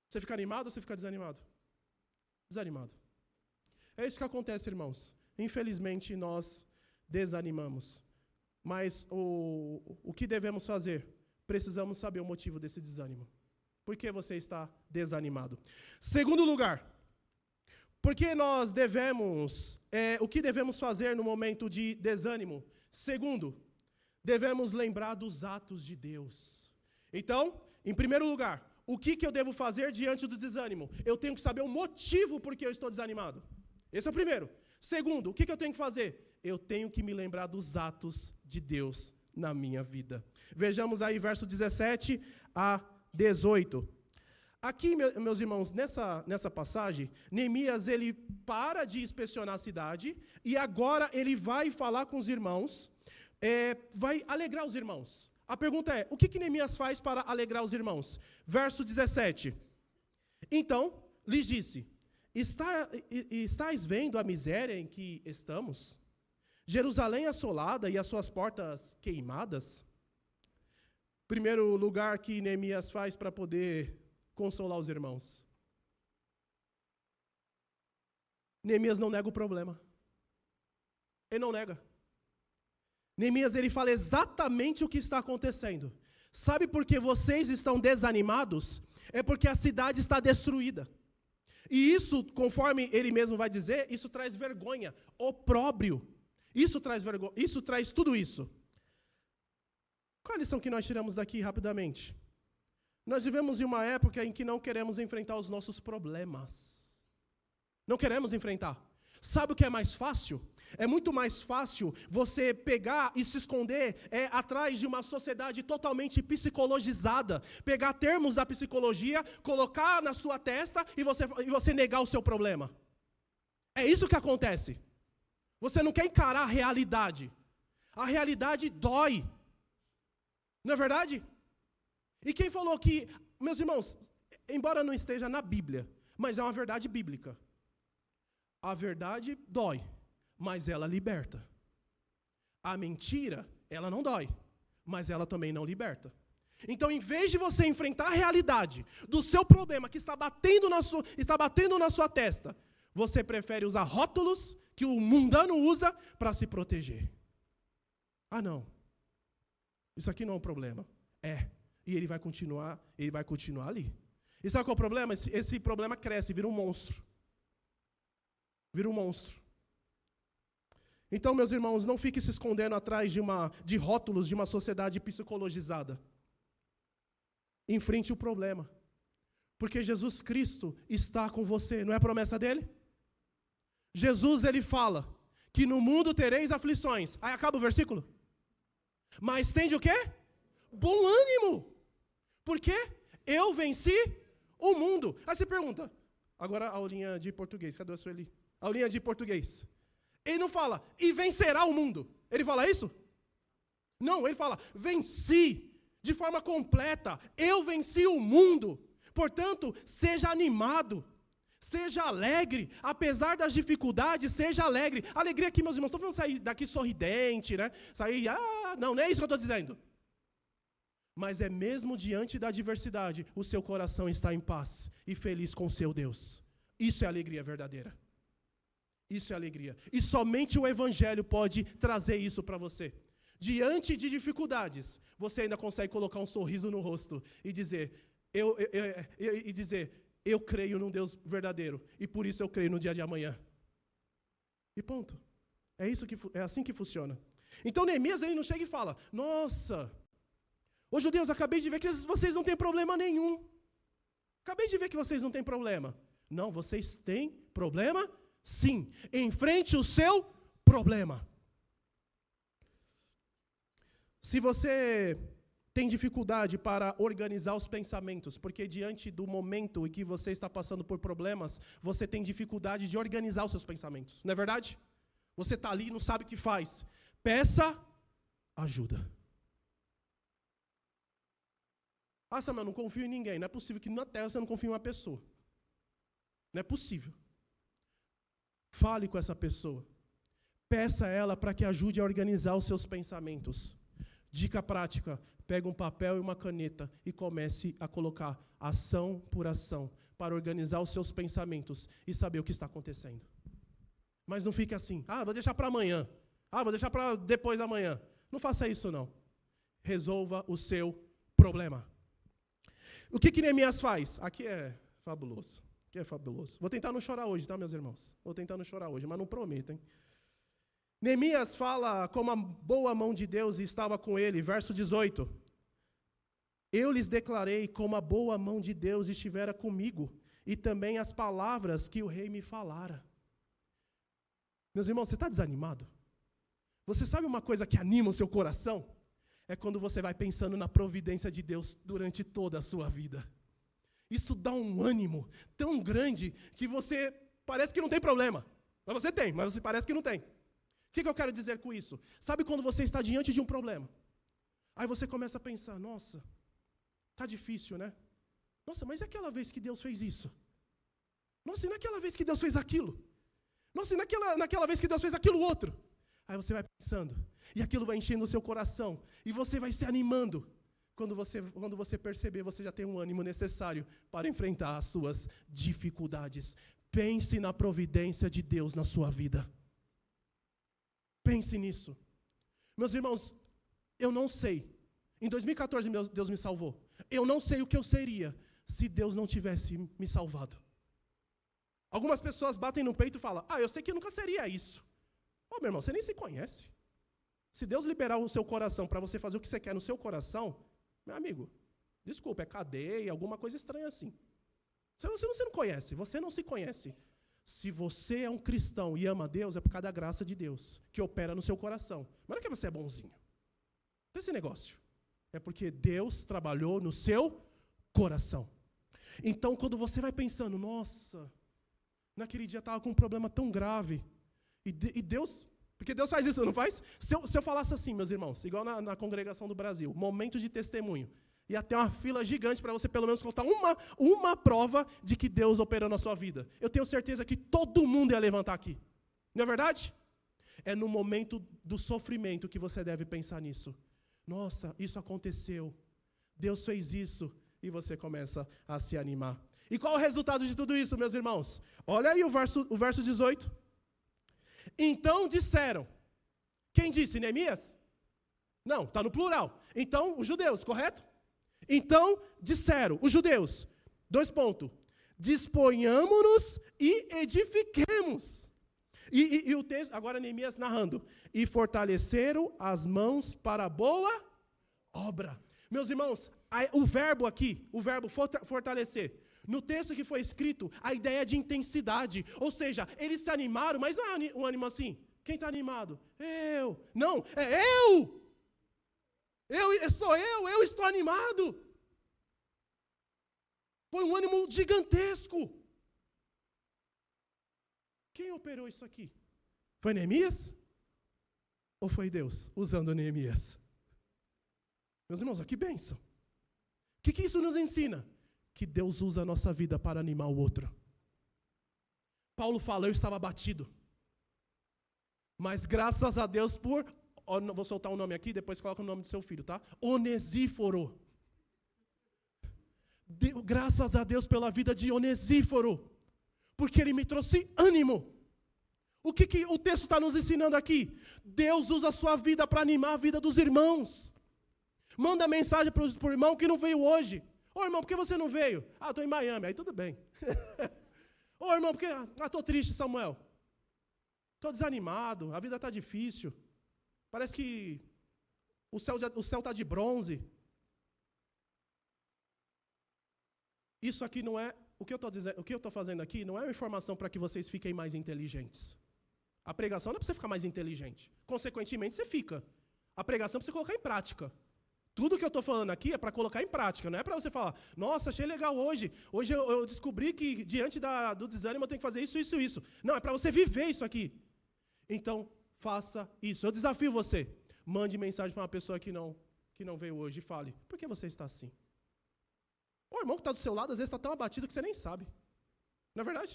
Você fica animado ou você fica desanimado? Desanimado. É isso que acontece, irmãos. Infelizmente, nós desanimamos. Mas o que devemos fazer? Precisamos saber o motivo desse desânimo. Por que você está desanimado? Segundo lugar, porque nós devemos, o que devemos fazer no momento de desânimo? Segundo, devemos lembrar dos atos de Deus. Então, em primeiro lugar, o que eu devo fazer diante do desânimo? Eu tenho que saber o motivo por que eu estou desanimado. Esse é o primeiro. Segundo, o que eu tenho que fazer? Eu tenho que me lembrar dos atos de Deus na minha vida. Vejamos aí verso 17 a 18. Aqui, meus irmãos, nessa passagem, Neemias, ele para de inspecionar a cidade e agora ele vai falar com os irmãos, vai alegrar os irmãos. A pergunta é, o que Neemias faz para alegrar os irmãos? Verso 17. Então, lhes disse, estáis vendo a miséria em que estamos? Jerusalém assolada e as suas portas queimadas? Primeiro lugar que Neemias faz para poder consolar os irmãos. Neemias não nega o problema. Ele não nega. Neemias, ele fala exatamente o que está acontecendo. Sabe por que vocês estão desanimados? É porque a cidade está destruída. E isso, conforme ele mesmo vai dizer, isso traz vergonha, opróbrio. Isso traz vergonha, isso traz tudo isso. Qual a lição que nós tiramos daqui rapidamente? Nós vivemos em uma época em que não queremos enfrentar os nossos problemas. Não queremos enfrentar. Sabe o que é mais fácil? É muito mais fácil você pegar e se esconder atrás de uma sociedade totalmente psicologizada. Pegar termos da psicologia, colocar na sua testa e você negar o seu problema. É isso que acontece. Você não quer encarar a realidade. A realidade dói. Não é verdade? E quem falou que, meus irmãos, embora não esteja na Bíblia, mas é uma verdade bíblica. A verdade dói, mas ela liberta. A mentira, ela não dói, mas ela também não liberta. Então, em vez de você enfrentar a realidade do seu problema que está batendo na sua testa, você prefere usar rótulos que o mundano usa para se proteger. Ah, não. Isso aqui não é um problema. E ele vai continuar ali. E sabe qual é o problema? Esse problema cresce, vira um monstro. Vira um monstro. Então, meus irmãos, não fique se escondendo atrás de rótulos de uma sociedade psicologizada. Enfrente o problema. Porque Jesus Cristo está com você. Não é a promessa dele? Jesus, ele fala que no mundo tereis aflições. Aí acaba o versículo. Mas tende o quê? Bom ânimo. Porque eu venci o mundo. Aí você pergunta, agora a aulinha de português, cadê a Sueli? A aulinha de português. Ele não fala, e vencerá o mundo. Ele fala isso? Não, ele fala, venci de forma completa. Eu venci o mundo. Portanto, seja animado. Seja alegre, apesar das dificuldades, seja alegre. Alegria aqui, meus irmãos, estou falando sair daqui sorridente, né? Não é isso que eu estou dizendo. Mas é mesmo diante da adversidade, o seu coração está em paz e feliz com o seu Deus. Isso é alegria verdadeira. Isso é alegria. E somente o Evangelho pode trazer isso para você. Diante de dificuldades, você ainda consegue colocar um sorriso no rosto e dizer, eu creio num Deus verdadeiro, e por isso eu creio no dia de amanhã. E ponto. É assim que funciona. Então Neemias, ele não chega e fala, nossa, ô judeus, acabei de ver que vocês não têm problema nenhum. Acabei de ver que vocês não têm problema. Não, vocês têm problema? Sim. Enfrente o seu problema. Se você tem dificuldade para organizar os pensamentos, porque diante do momento em que você está passando por problemas, você tem dificuldade de organizar os seus pensamentos, não é verdade? Você está ali e não sabe o que faz. Peça ajuda. Ah, Samuel, não confio em ninguém. Não é possível que na terra você não confie em uma pessoa. Não é possível. Fale com essa pessoa. Peça a ela para que ajude a organizar os seus pensamentos. Dica prática: pega um papel e uma caneta e comece a colocar ação por ação para organizar os seus pensamentos e saber o que está acontecendo. Mas não fique assim: vou deixar para amanhã. Vou deixar para depois da manhã. Não faça isso, não. Resolva o seu problema. O que Neemias faz? Aqui é fabuloso. Vou tentar não chorar hoje, tá, meus irmãos? Vou tentar não chorar hoje, mas não prometo, hein? Neemias fala como a boa mão de Deus estava com ele, verso 18. Eu lhes declarei como a boa mão de Deus estivera comigo, e também as palavras que o rei me falara. Meus irmãos, você está desanimado? Você sabe uma coisa que anima o seu coração? É quando você vai pensando na providência de Deus durante toda a sua vida. Isso dá um ânimo tão grande que você parece que não tem problema. Mas você tem, mas você parece que não tem. O que eu quero dizer com isso? Sabe quando você está diante de um problema? Aí você começa a pensar: nossa, tá difícil, né? Nossa, mas e aquela vez que Deus fez isso? Nossa, e naquela vez que Deus fez aquilo? Nossa, e naquela vez que Deus fez aquilo outro? Aí você vai pensando, e aquilo vai enchendo o seu coração, e você vai se animando. Quando você perceber, você já tem um ânimo necessário para enfrentar as suas dificuldades. Pense na providência de Deus na sua vida. Pense nisso. Meus irmãos, eu não sei. Em 2014, Deus me salvou. Eu não sei o que eu seria se Deus não tivesse me salvado. Algumas pessoas batem no peito e falam: eu sei que eu nunca seria isso. Meu irmão, você nem se conhece. Se Deus liberar o seu coração para você fazer o que você quer no seu coração, meu amigo, desculpa, é cadeia, alguma coisa estranha assim. Você não conhece, você não se conhece. Se você é um cristão e ama a Deus, é por causa da graça de Deus, que opera no seu coração. Mas não é que você é bonzinho. Não tem esse negócio. É porque Deus trabalhou no seu coração. Então, quando você vai pensando: nossa, naquele dia eu estava com um problema tão grave, e Deus... Porque Deus faz isso, não faz? Se eu falasse assim, meus irmãos, igual na congregação do Brasil, momento de testemunho, ia ter uma fila gigante para você pelo menos contar uma prova de que Deus operou na sua vida. Eu tenho certeza que todo mundo ia levantar aqui. Não é verdade? É no momento do sofrimento que você deve pensar nisso. Nossa, isso aconteceu. Deus fez isso. E você começa a se animar. E qual é o resultado de tudo isso, meus irmãos? Olha aí o verso 18. Então disseram. Quem disse? Neemias? Não, está no plural. Então, os judeus, correto? Então disseram, os judeus, 2 pontos. Disponhamos-nos e edifiquemos. E o texto, agora Neemias narrando. E fortaleceram as mãos para a boa obra. Meus irmãos, o verbo aqui, o verbo fortalecer. No texto que foi escrito, a ideia de intensidade. Ou seja, eles se animaram, mas não é um ânimo assim. Quem está animado? Eu. Não, é eu. Eu estou animado. Foi um ânimo gigantesco. Quem operou isso aqui? Foi Neemias? Ou foi Deus usando Neemias? Meus irmãos, que bênção. O que isso nos ensina? Que Deus usa a nossa vida para animar o outro. Paulo fala: eu estava abatido. Mas graças a Deus vou soltar um nome aqui, depois coloca o nome do seu filho, tá? Onesíforo. Graças a Deus pela vida de Onesíforo. Porque ele me trouxe ânimo. O que o texto está nos ensinando aqui? Deus usa a sua vida para animar a vida dos irmãos. Manda mensagem para o irmão que não veio hoje. Ô irmão, por que você não veio? Estou em Miami, aí tudo bem. Ô irmão, porque estou triste, Samuel. Estou desanimado, a vida está difícil. Parece que o céu está de bronze. Isso aqui não é, o que eu estou fazendo aqui não é uma informação para que vocês fiquem mais inteligentes. A pregação não é para você ficar mais inteligente. Consequentemente, você fica. A pregação é para você colocar em prática. Tudo que eu estou falando aqui é para colocar em prática, não é para você falar: nossa, achei legal hoje. Hoje eu descobri que diante do desânimo eu tenho que fazer isso, isso, isso. Não, é para você viver isso aqui. Então, faça isso. Eu desafio você. mande mensagem para uma pessoa que não veio hoje e fale, por que você está assim? O irmão que está do seu lado, às vezes está tão abatido que você nem sabe. Não é verdade?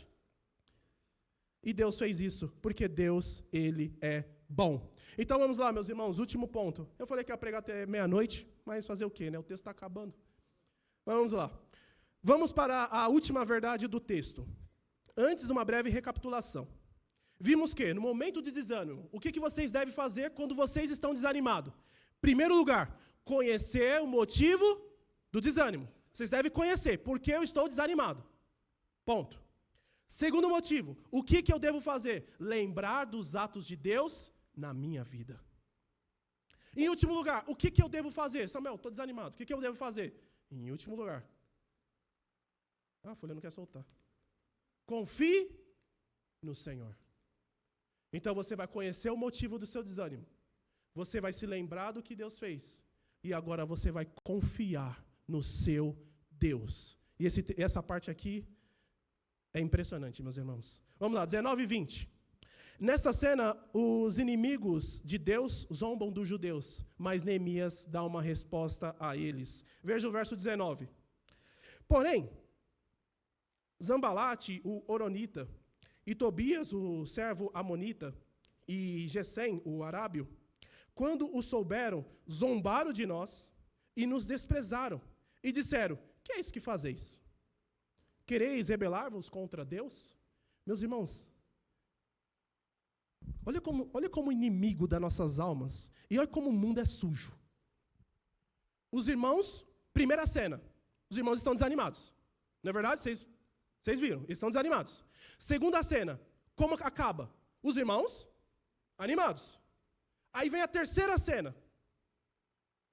E Deus fez isso, porque Deus, Ele é bom. Então vamos lá, meus irmãos, último ponto. Eu falei que ia pregar até meia-noite, mas fazer o quê, né? O texto está acabando. Mas vamos lá. Vamos para a última verdade do texto. Antes, uma breve recapitulação. Vimos que, no momento de desânimo, o que vocês devem fazer quando vocês estão desanimados? Primeiro lugar, conhecer o motivo do desânimo. Vocês devem conhecer, por que eu estou desanimado. Ponto. Segundo motivo, o que eu devo fazer? Lembrar dos atos de Deus na minha vida. Em último lugar, o que eu devo fazer? Samuel, estou desanimado, o que eu devo fazer? Em último lugar. A folha não quer soltar. Confie no Senhor. Então você vai conhecer o motivo do seu desânimo. Você vai se lembrar do que Deus fez. E agora você vai confiar no seu Deus. E essa parte aqui é impressionante, meus irmãos. Vamos lá, 19 e 20. Nessa cena, os inimigos de Deus zombam dos judeus, mas Neemias dá uma resposta a eles. Veja o verso 19. Porém, Zambalate, o Horonita, e Tobias, o servo amonita, e Gesem, o arábio, quando o souberam, zombaram de nós e nos desprezaram, e disseram, que é isso que fazeis? Quereis rebelar-vos contra Deus? Meus irmãos, olha como inimigo das nossas almas, e olha como o mundo é sujo. Os irmãos, primeira cena, os irmãos estão desanimados. Não é verdade? Vocês viram, eles estão desanimados. Segunda cena, como acaba? Os irmãos animados. Aí vem a terceira cena.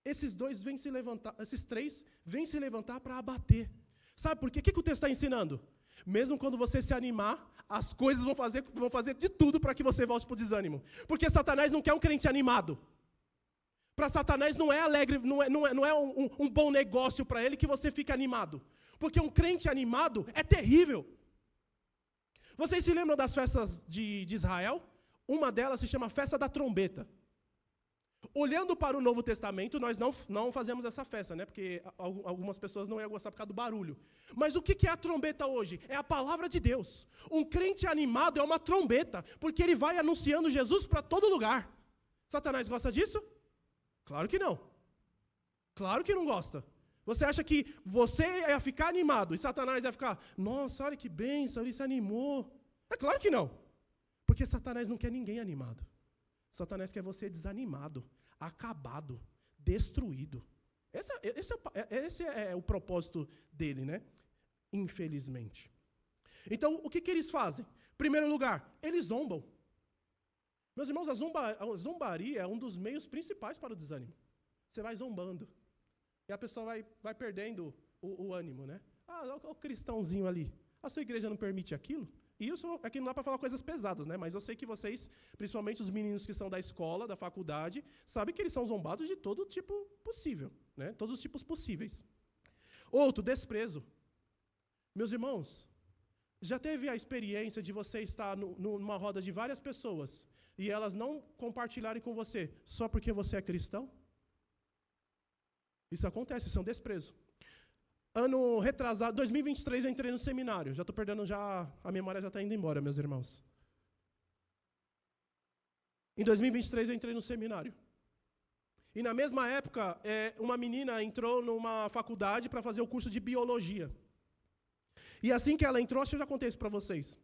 Esses três vêm se levantar para abater. Sabe por quê? O que o texto está ensinando? Mesmo quando você se animar, as coisas vão fazer de tudo para que você volte para o desânimo. Porque Satanás não quer um crente animado. Para Satanás não é alegre, não é um bom negócio para ele que você fique animado. Porque um crente animado é terrível. Vocês se lembram das festas de Israel? Uma delas se chama Festa da Trombeta. Olhando para o Novo Testamento, nós não fazemos essa festa, né? Porque algumas pessoas não iam gostar por causa do barulho. Mas o que é a trombeta hoje? É a palavra de Deus. Um crente animado é uma trombeta, porque ele vai anunciando Jesus para todo lugar. Satanás gosta disso? Claro que não. Claro que não gosta. Você acha que você ia ficar animado e Satanás ia ficar, nossa, olha que bênção, ele se animou. É claro que não. Porque Satanás não quer ninguém animado. Satanás quer você desanimado, acabado, destruído. Esse é o propósito dele, né? Infelizmente. Então, o que eles fazem? Primeiro lugar, eles zombam. Meus irmãos, a zombaria é um dos meios principais para o desânimo. Você vai zombando. E a pessoa vai perdendo o ânimo, né? Olha o cristãozinho ali. A sua igreja não permite aquilo? E isso aqui não dá para falar coisas pesadas, né? Mas eu sei que vocês, principalmente os meninos que são da escola, da faculdade, sabem que eles são zombados de todo tipo possível, né? Todos os tipos possíveis. Outro, desprezo. Meus irmãos, já teve a experiência de você estar numa roda de várias pessoas e elas não compartilharem com você só porque você é cristão? Isso acontece, isso é um desprezo. Ano retrasado, 2023, eu entrei no seminário. Já estou perdendo, a memória já está indo embora, meus irmãos. Em 2023, eu entrei no seminário. E na mesma época, uma menina entrou numa faculdade para fazer o curso de biologia. E assim que ela entrou, acho que eu já contei isso para vocês.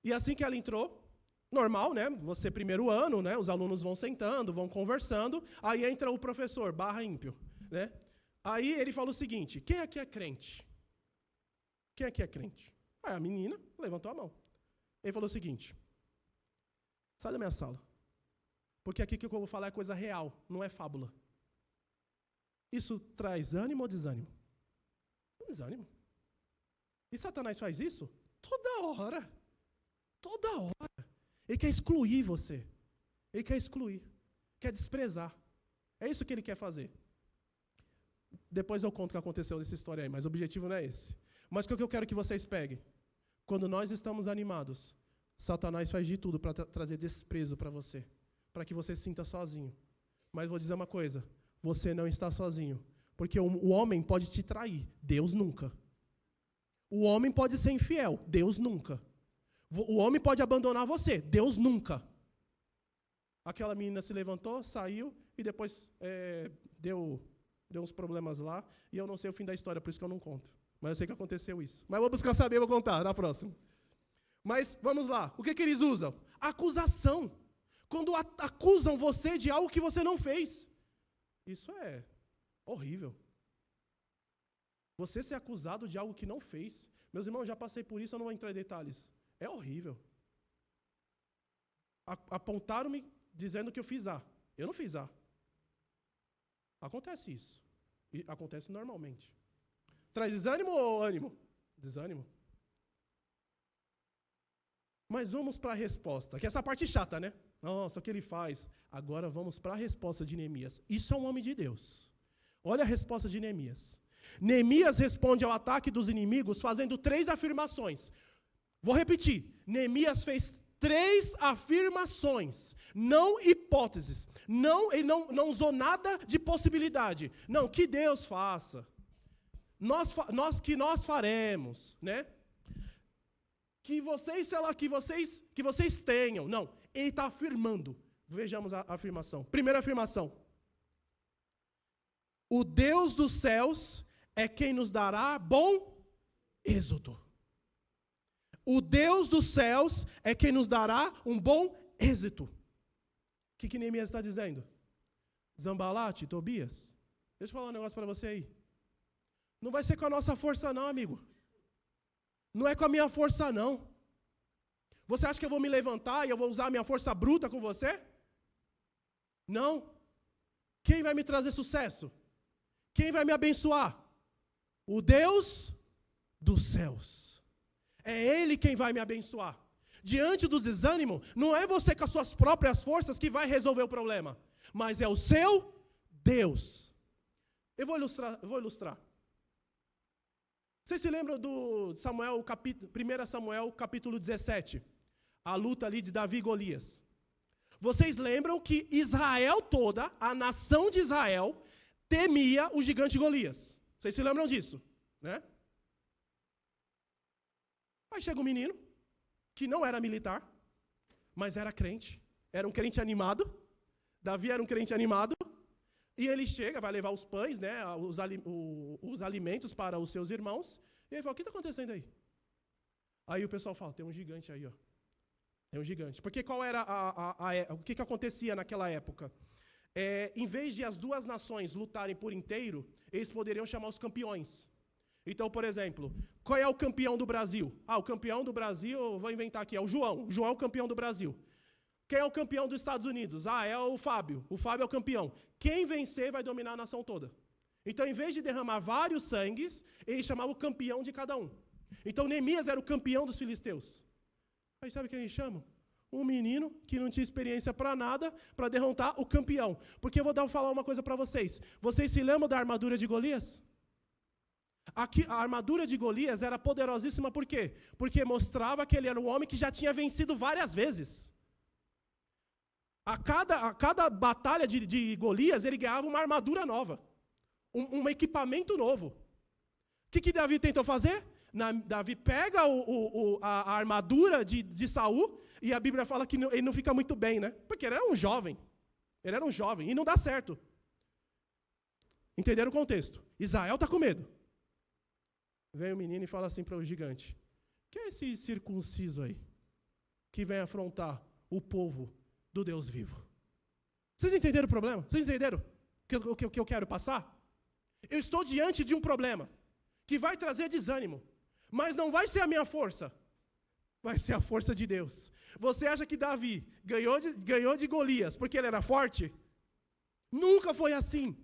E assim que ela entrou, normal, né? Você primeiro ano, né? Os alunos vão sentando, vão conversando. Aí entra o professor, /ímpio, né? Aí ele fala o seguinte, quem aqui é crente? Quem aqui é crente? Aí a menina levantou a mão. Ele falou o seguinte, sai da minha sala, porque aqui que eu vou falar é coisa real, não é fábula. Isso traz ânimo ou desânimo? Desânimo. E Satanás faz isso? Toda hora. Toda hora. Ele quer excluir você. Ele quer excluir. Quer desprezar. É isso que ele quer fazer. Depois eu conto o que aconteceu nessa história aí, mas o objetivo não é esse. Mas o que eu quero que vocês peguem? Quando nós estamos animados, Satanás faz de tudo para trazer desprezo para você, para que você se sinta sozinho, Mas vou dizer uma coisa, você não está sozinho. Porque o homem pode te trair, Deus nunca. O homem pode ser infiel, Deus nunca. O homem pode abandonar você, Deus nunca. Aquela menina se levantou, saiu e depois deu uns problemas lá. E eu não sei o fim da história, por isso que eu não conto. Mas eu sei que aconteceu isso. Mas vou buscar saber, vou contar na próxima. Mas vamos lá, o que eles usam? Acusação. Quando acusam você de algo que você não fez. Isso é horrível. Você ser acusado de algo que não fez. Meus irmãos, já passei por isso, eu não vou entrar em detalhes. É horrível. Apontaram-me dizendo que eu fiz A. Eu não fiz A. Acontece isso. E acontece normalmente. Traz desânimo ou ânimo? Desânimo. Mas vamos para a resposta, que essa parte chata, né? Nossa, o que ele faz? Agora vamos para a resposta de Neemias. Isso é um homem de Deus. Olha a resposta de Neemias. Neemias responde ao ataque dos inimigos fazendo 3 afirmações. Vou repetir. Neemias fez 3 afirmações, não hipóteses. Ele não usou nada de possibilidade. Não, que Deus faça. Nós faremos, né? Que vocês tenham. Não, ele está afirmando. Vejamos a afirmação. Primeira afirmação. O Deus dos céus é quem nos dará bom êxito. O Deus dos céus é quem nos dará um bom êxito. O que Neemias está dizendo? Zambalate, Tobias, deixa eu falar um negócio para você aí. Não vai ser com a nossa força não, amigo. Não é com a minha força não. Você acha que eu vou me levantar e eu vou usar a minha força bruta com você? Não. Quem vai me trazer sucesso? Quem vai me abençoar? O Deus dos céus. É Ele quem vai me abençoar. Diante do desânimo, não é você com as suas próprias forças que vai resolver o problema, mas é o seu Deus. Eu vou ilustrar. Vocês se lembram do 1 Samuel capítulo 17? A luta ali de Davi e Golias. Vocês lembram que Israel toda, a nação de Israel, temia o gigante Golias. Vocês se lembram disso, né? Aí chega um menino, que não era militar, mas era crente. Era um crente animado. Davi era um crente animado. E ele chega, vai levar os pães, né, os alimentos para os seus irmãos. E ele fala, o que está acontecendo aí? Aí o pessoal fala, tem um gigante aí, ó. Tem um gigante. Porque qual era o que acontecia naquela época? Em vez de as duas nações lutarem por inteiro, eles poderiam chamar os campeões. Então, por exemplo, qual é o campeão do Brasil? O campeão do Brasil, vou inventar aqui, é o João. O João é o campeão do Brasil. Quem é o campeão dos Estados Unidos? É o Fábio. O Fábio é o campeão. Quem vencer vai dominar a nação toda. Então, em vez de derramar vários sangues, ele chamava o campeão de cada um. Então, Neemias era o campeão dos filisteus. Aí sabe quem eles chamam? Um menino que não tinha experiência para nada, para derrotar o campeão. Porque eu vou falar uma coisa para vocês. Vocês se lembram da armadura de Golias? A armadura de Golias era poderosíssima por quê? Porque mostrava que ele era um homem que já tinha vencido várias vezes. A cada batalha de Golias, ele ganhava uma armadura nova. Um equipamento novo. O que Davi tentou fazer? Davi pega a armadura de Saul, e a Bíblia fala que ele não fica muito bem, né? Porque ele era um jovem. Ele era um jovem, e não dá certo. Entenderam o contexto? Israel está com medo. Vem o menino e fala assim para o gigante, que é esse circunciso aí, que vem afrontar o povo do Deus vivo? Vocês entenderam o problema? Vocês entenderam o que eu quero passar? Eu estou diante de um problema que vai trazer desânimo, mas não vai ser a minha força, vai ser a força de Deus. Você acha que Davi ganhou de Golias porque ele era forte? Nunca foi assim.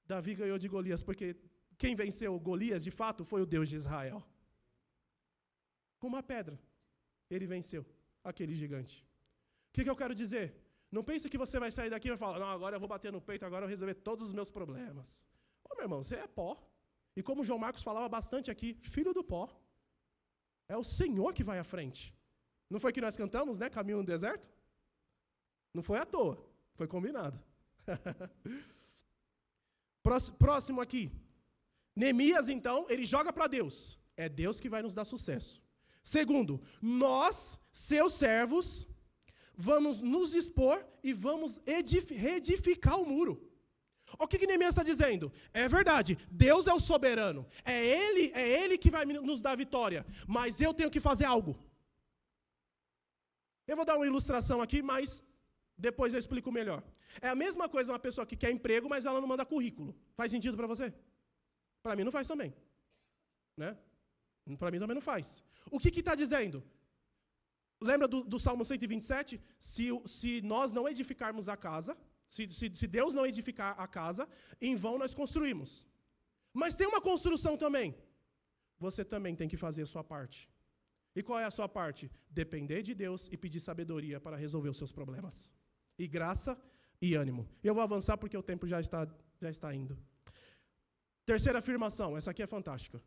Davi ganhou de Golias porque quem venceu Golias, de fato, foi o Deus de Israel. Com uma pedra, ele venceu aquele gigante. O que eu quero dizer? Não pense que você vai sair daqui e vai falar, não, agora eu vou bater no peito, agora eu vou resolver todos os meus problemas. Ô, meu irmão, você é pó. E como o João Marcos falava bastante aqui, filho do pó. É o Senhor que vai à frente. Não foi que nós cantamos, né? Caminho no deserto? Não foi à toa, foi combinado. Próximo aqui. Neemias, então, ele joga para Deus. É Deus que vai nos dar sucesso. Segundo, nós, seus servos, vamos nos dispor e vamos reedificar o muro. O que Neemias está dizendo? É verdade, Deus é o soberano. É Ele que vai nos dar vitória. Mas eu tenho que fazer algo. Eu vou dar uma ilustração aqui, mas depois eu explico melhor. É a mesma coisa uma pessoa que quer emprego, mas ela não manda currículo. Faz sentido para você? Para mim não faz também. Né? Para mim também não faz. O que está dizendo? Lembra do Salmo 127? Se nós não edificarmos a casa, se Deus não edificar a casa, em vão nós construímos. Mas tem uma construção também. Você também tem que fazer a sua parte. E qual é a sua parte? Depender de Deus e pedir sabedoria para resolver os seus problemas. E graça e ânimo. Eu vou avançar porque o tempo já está indo. Terceira afirmação, essa aqui é fantástica.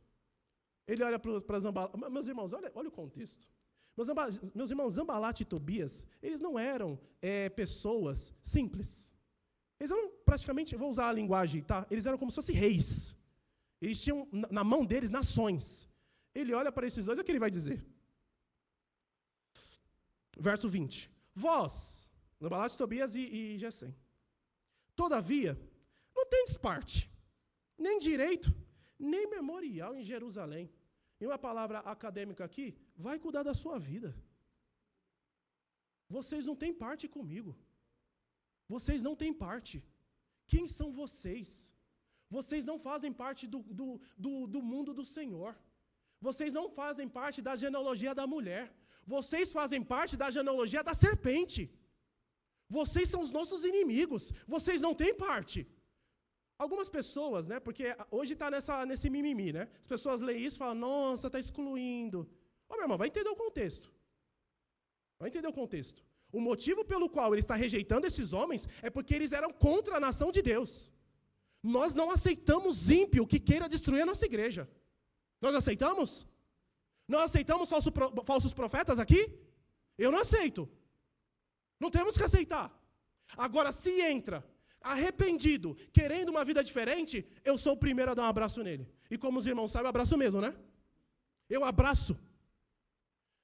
Ele olha para Zambalat. Meus irmãos, olha o contexto. Meus irmãos, Zambalat e Tobias, eles não eram pessoas simples. Eles eram praticamente, vou usar a linguagem, tá? Eles eram como se fossem reis. Eles tinham na mão deles nações. Ele olha para esses dois, o que ele vai dizer? Verso 20. Vós, Zambalat, Tobias e Gesem, todavia, não tendes parte, nem direito, nem memorial em Jerusalém. Em uma palavra acadêmica aqui, vai cuidar da sua vida. Vocês não têm parte comigo. Vocês não têm parte. Quem são vocês? Vocês não fazem parte do mundo do Senhor. Vocês não fazem parte da genealogia da mulher. Vocês fazem parte da genealogia da serpente. Vocês são os nossos inimigos. Vocês não têm parte. Algumas pessoas, né, porque hoje está nesse mimimi, né? As pessoas leem isso e falam, nossa, está excluindo. Meu irmão, vai entender o contexto. Vai entender o contexto. O motivo pelo qual ele está rejeitando esses homens é porque eles eram contra a nação de Deus. Nós não aceitamos ímpio que queira destruir a nossa igreja. Nós aceitamos? Nós aceitamos falsos profetas aqui? Eu não aceito. Não temos que aceitar. Agora, se entra arrependido, querendo uma vida diferente, eu sou o primeiro a dar um abraço nele. E como os irmãos sabem, eu abraço mesmo, né? Eu abraço.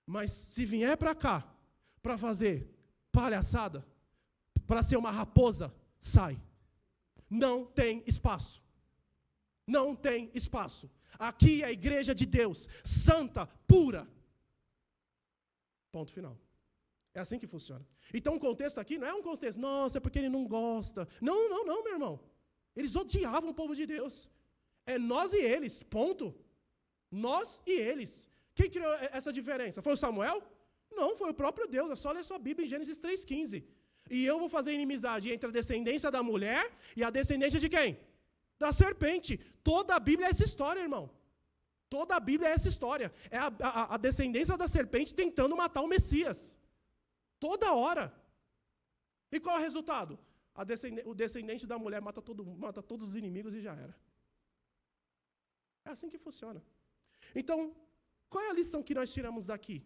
Mas se vier para cá, para fazer palhaçada, para ser uma raposa, sai. Não tem espaço. Não tem espaço. Aqui é a igreja de Deus, santa, pura. Ponto final. É assim que funciona. Então o contexto aqui não é um contexto, nossa, é porque ele não gosta. Não, meu irmão. Eles odiavam o povo de Deus. É nós e eles, ponto. Nós e eles. Quem criou essa diferença? Foi o Samuel? Não, foi o próprio Deus. É só ler sua Bíblia em Gênesis 3,15. E eu vou fazer inimizade entre a descendência da mulher e a descendência de quem? Da serpente. Toda a Bíblia é essa história, irmão. Toda a Bíblia é essa história. É a descendência da serpente tentando matar o Messias. Toda hora. E qual é o resultado? O descendente da mulher mata todos os inimigos e já era. É assim que funciona. Então, qual é a lição que nós tiramos daqui?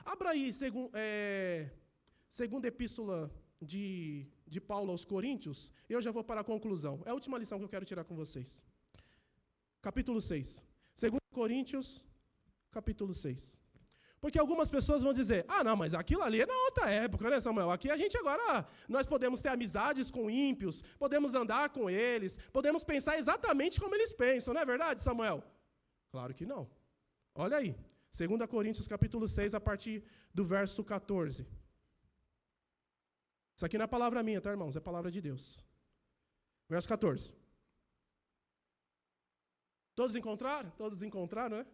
Abra aí, segunda epístola de Paulo aos Coríntios, e eu já vou para a conclusão. É a última lição que eu quero tirar com vocês. Capítulo 6. 2 Coríntios, capítulo 6. Porque algumas pessoas vão dizer, não, mas aquilo ali é na outra época, né, Samuel? Aqui a gente agora, nós podemos ter amizades com ímpios, podemos andar com eles, podemos pensar exatamente como eles pensam, não é verdade, Samuel? Claro que não. Olha aí, 2 Coríntios capítulo 6, a partir do verso 14. Isso aqui não é palavra minha, tá, irmãos? É palavra de Deus. Verso 14. Todos encontraram? Todos encontraram, né?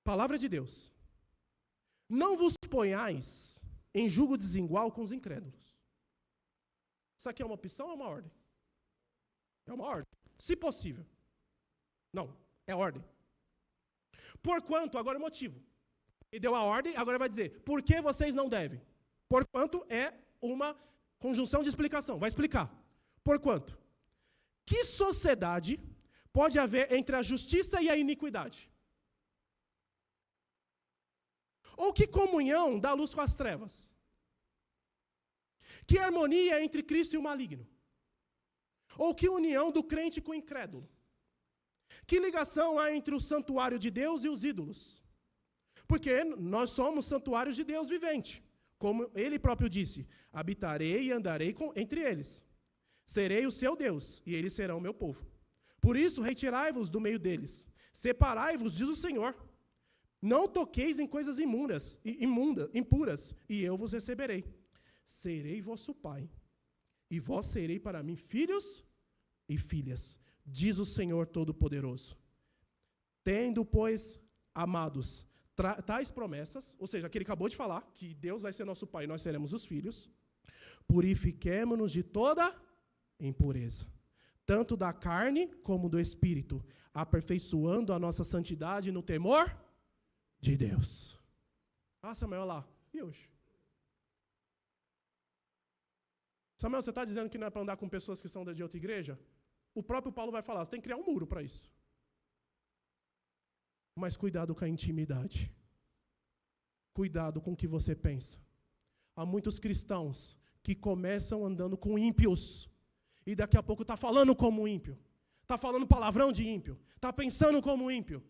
Palavra de Deus. Não vos ponhais em julgo desigual com os incrédulos. Isso aqui é uma opção ou é uma ordem? É uma ordem. Se possível. Não, é ordem. Porquanto, agora é o motivo. E deu a ordem, agora vai dizer, por que vocês não devem? Porquanto é uma conjunção de explicação. Vai explicar. Porquanto. Que sociedade pode haver entre a justiça e a iniquidade? Ou que comunhão dá luz com as trevas? Que harmonia entre Cristo e o maligno? Ou que união do crente com o incrédulo? Que ligação há entre o santuário de Deus e os ídolos? Porque nós somos santuários de Deus vivente. Como ele próprio disse, habitarei e andarei entre eles. Serei o seu Deus, e eles serão o meu povo. Por isso, retirai-vos do meio deles. Separai-vos, diz o Senhor. Não toqueis em coisas impuras, e eu vos receberei. Serei vosso pai, e vós serei para mim filhos e filhas, diz o Senhor Todo-Poderoso. Tendo, pois, amados, tais promessas, ou seja, que ele acabou de falar, que Deus vai ser nosso pai e nós seremos os filhos, purifiquemo-nos de toda impureza, tanto da carne como do espírito, aperfeiçoando a nossa santidade no temor de Deus. Ah, Samuel, lá, e hoje? Samuel, você está dizendo que não é para andar com pessoas que são de outra igreja? O próprio Paulo vai falar, você tem que criar um muro para isso. Mas cuidado com a intimidade. Cuidado com o que você pensa. Há muitos cristãos que começam andando com ímpios, e daqui a pouco está falando como ímpio, está falando palavrão de ímpio, está pensando como ímpio.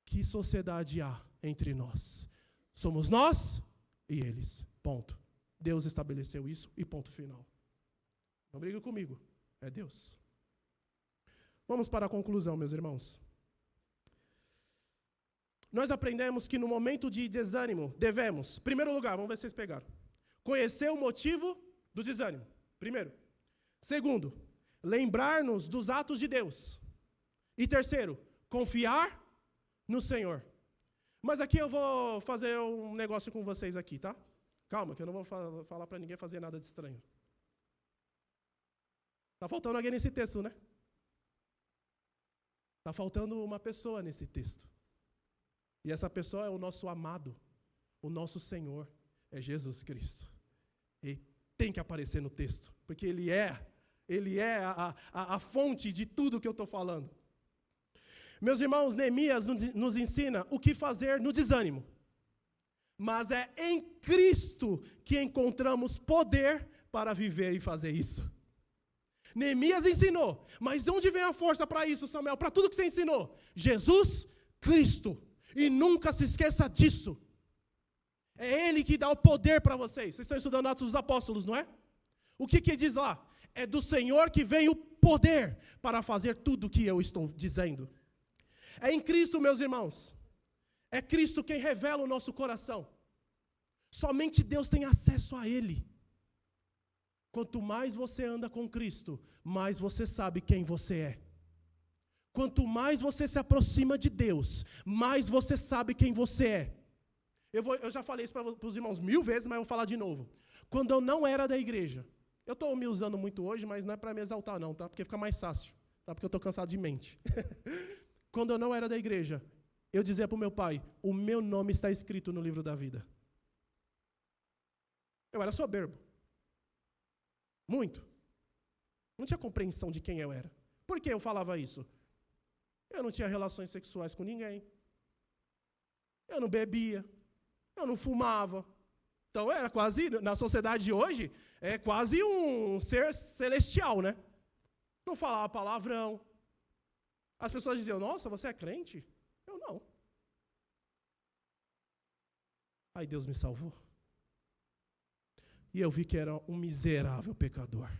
Que sociedade há entre nós? Somos nós e eles. Ponto. Deus estabeleceu isso e ponto final. Não briga comigo, é Deus. Vamos para a conclusão, meus irmãos. Nós aprendemos que no momento de desânimo, devemos, primeiro lugar, vamos ver se vocês pegaram, conhecer o motivo do desânimo, primeiro. Segundo, lembrar-nos dos atos de Deus. E terceiro, confiar no Senhor. Mas aqui eu vou fazer um negócio com vocês aqui, tá? Calma, que eu não vou falar para ninguém fazer nada de estranho. Está faltando alguém nesse texto, né? Está faltando uma pessoa nesse texto. E essa pessoa é o nosso amado, o nosso Senhor, é Jesus Cristo. Ele tem que aparecer no texto, porque Ele é a fonte de tudo que eu estou falando. Meus irmãos, Neemias nos ensina o que fazer no desânimo. Mas é em Cristo que encontramos poder para viver e fazer isso. Neemias ensinou, mas de onde vem a força para isso, Samuel? Para tudo que você ensinou? Jesus Cristo. E nunca se esqueça disso. É Ele que dá o poder para vocês. Vocês estão estudando Atos dos Apóstolos, não é? O que diz lá? É do Senhor que vem o poder para fazer tudo o que eu estou dizendo. É em Cristo, meus irmãos. É Cristo quem revela o nosso coração. Somente Deus tem acesso a Ele. Quanto mais você anda com Cristo, mais você sabe quem você é. Quanto mais você se aproxima de Deus, mais você sabe quem você é. Eu já falei isso para os irmãos 1000 vezes, mas eu vou falar de novo. Quando eu não era da igreja, eu estou me usando muito hoje, mas não é para me exaltar não, tá? Porque fica mais fácil, tá? Porque eu estou cansado de mente. Quando eu não era da igreja, eu dizia para o meu pai, o meu nome está escrito no livro da vida. Eu era soberbo. Muito. Não tinha compreensão de quem eu era. Por que eu falava isso? Eu não tinha relações sexuais com ninguém. Eu não bebia. Eu não fumava. Então era quase, na sociedade de hoje, é quase um ser celestial, né? Não falava palavrão. As pessoas diziam, nossa, você é crente? Eu não. Aí Deus me salvou. E eu vi que era um miserável pecador.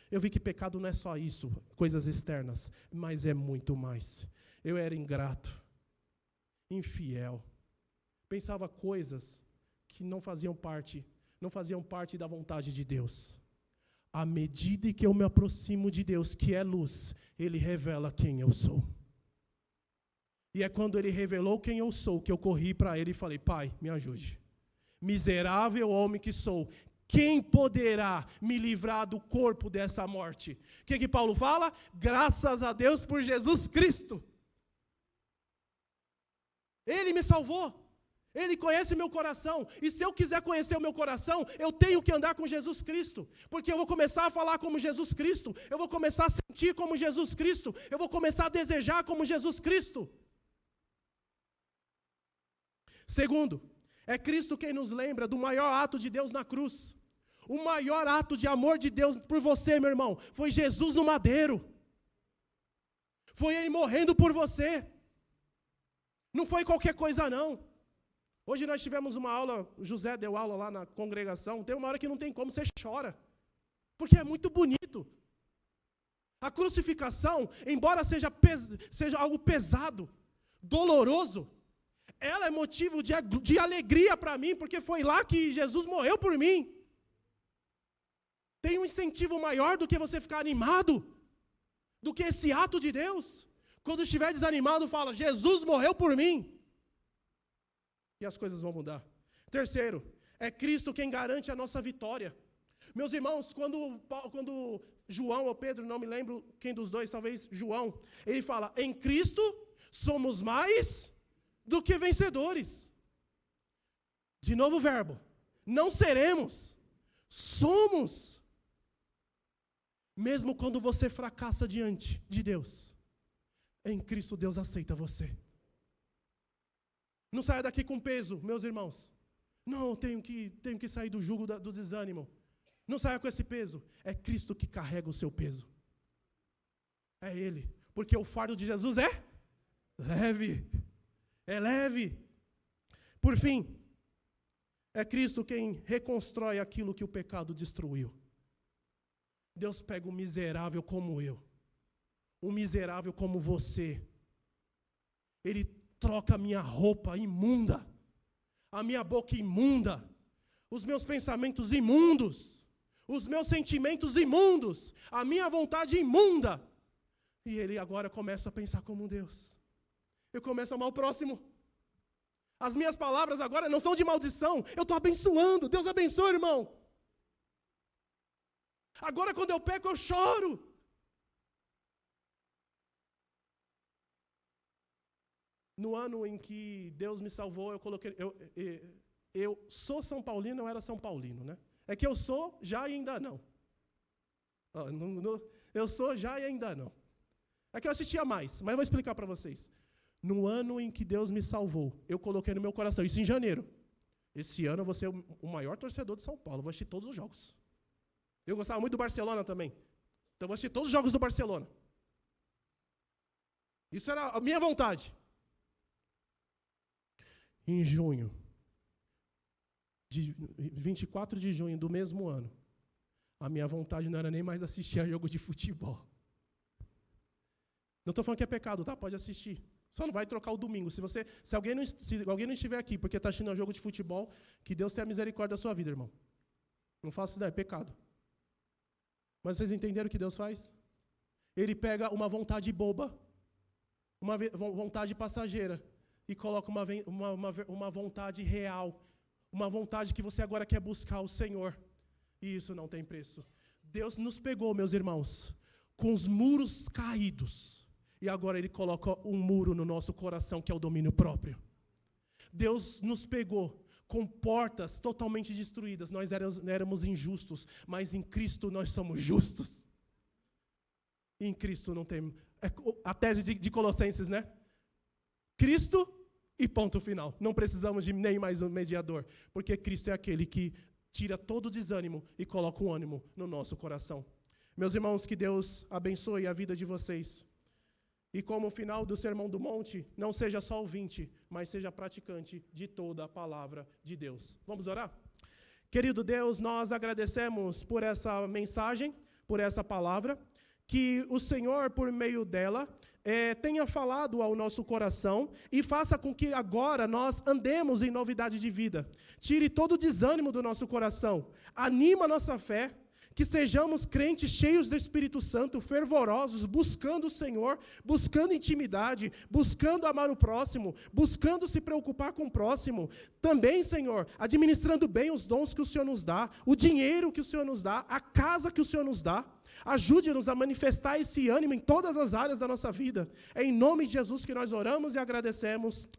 Eu vi que pecado não é só isso, coisas externas, mas é muito mais. Eu era ingrato, infiel, pensava coisas que não faziam parte da vontade de Deus. À medida que eu me aproximo de Deus, que é luz, Ele revela quem eu sou. E é quando Ele revelou quem eu sou, que eu corri para Ele e falei, Pai, me ajude. Miserável homem que sou, quem poderá me livrar do corpo dessa morte? O que Paulo fala? Graças a Deus por Jesus Cristo. Ele me salvou. Ele conhece meu coração. E se eu quiser conhecer o meu coração, eu tenho que andar com Jesus Cristo. Porque eu vou começar a falar como Jesus Cristo. Eu vou começar a sentir como Jesus Cristo. Eu vou começar a desejar como Jesus Cristo. Segundo, é Cristo quem nos lembra do maior ato de Deus na cruz. O maior ato de amor de Deus por você, meu irmão, foi Jesus no madeiro. Foi Ele morrendo por você. Não foi qualquer coisa, não. Hoje nós tivemos uma aula, o José deu aula lá na congregação, tem uma hora que não tem como, você chora. Porque é muito bonito. A crucificação, embora seja algo pesado, doloroso, ela é motivo de alegria para mim, porque foi lá que Jesus morreu por mim. Tem um incentivo maior do que você ficar animado, do que esse ato de Deus. Quando estiver desanimado, fala, Jesus morreu por mim. E as coisas vão mudar. Terceiro, é Cristo quem garante a nossa vitória. Meus irmãos, quando João ou Pedro, não me lembro quem dos dois, talvez João, ele fala, em Cristo somos mais do que vencedores. De novo o verbo, não seremos, somos. Mesmo quando você fracassa diante de Deus, em Cristo Deus aceita você. Não saia daqui com peso, meus irmãos. Não, tenho que sair do jugo do desânimo. Não saia com esse peso. É Cristo que carrega o seu peso. É Ele. Porque o fardo de Jesus é leve. É leve. Por fim, é Cristo quem reconstrói aquilo que o pecado destruiu. Deus pega um miserável como eu. Um miserável como você. Ele troca a minha roupa imunda. A minha boca imunda. Os meus pensamentos imundos. Os meus sentimentos imundos, a minha vontade imunda. E ele agora começa a pensar como Deus. Eu começo a amar o próximo. As minhas palavras agora não são de maldição, eu estou abençoando. Deus abençoe, irmão. Agora quando eu peco, eu choro. No ano em que Deus me salvou, eu coloquei... Eu sou São Paulino, eu era São Paulino, né? É que eu sou já e ainda não. Eu sou já e ainda não. É que eu assistia mais, mas eu vou explicar para vocês. No ano em que Deus me salvou, eu coloquei no meu coração, isso em janeiro. Esse ano eu vou ser o maior torcedor de São Paulo, vou assistir todos os jogos. Eu gostava muito do Barcelona também. Então eu vou assistir todos os jogos do Barcelona. Isso era a minha vontade. Em junho, de 24 de junho do mesmo ano, a minha vontade não era nem mais assistir a jogo de futebol. Não estou falando que é pecado, tá? Pode assistir. Só não vai trocar o domingo. Se alguém não estiver aqui porque está assistindo um jogo de futebol, que Deus tenha misericórdia da sua vida, irmão. Não faça isso, não, é pecado. Mas vocês entenderam o que Deus faz? Ele pega uma vontade boba, uma vontade passageira, e coloca uma vontade real, uma vontade que você agora quer buscar o Senhor. E isso não tem preço. Deus nos pegou, meus irmãos, com os muros caídos. E agora Ele coloca um muro no nosso coração, que é o domínio próprio. Deus nos pegou com portas totalmente destruídas. Nós éramos injustos, mas em Cristo nós somos justos. Em Cristo não tem... É a tese de Colossenses, né? Cristo e ponto final. Não precisamos de nem mais um mediador, porque Cristo é aquele que tira todo o desânimo e coloca o ânimo no nosso coração. Meus irmãos, que Deus abençoe a vida de vocês. E como o final do Sermão do Monte, não seja só ouvinte, mas seja praticante de toda a palavra de Deus. Vamos orar? Querido Deus, nós agradecemos por essa mensagem, por essa palavra, que o Senhor, por meio dela, tenha falado ao nosso coração e faça com que agora nós andemos em novidade de vida. Tire todo o desânimo do nosso coração, anima a nossa fé, que sejamos crentes cheios do Espírito Santo, fervorosos, buscando o Senhor, buscando intimidade, buscando amar o próximo, buscando se preocupar com o próximo. Também, Senhor, administrando bem os dons que o Senhor nos dá, o dinheiro que o Senhor nos dá, a casa que o Senhor nos dá. Ajude-nos a manifestar esse ânimo em todas as áreas da nossa vida. É em nome de Jesus que nós oramos e agradecemos.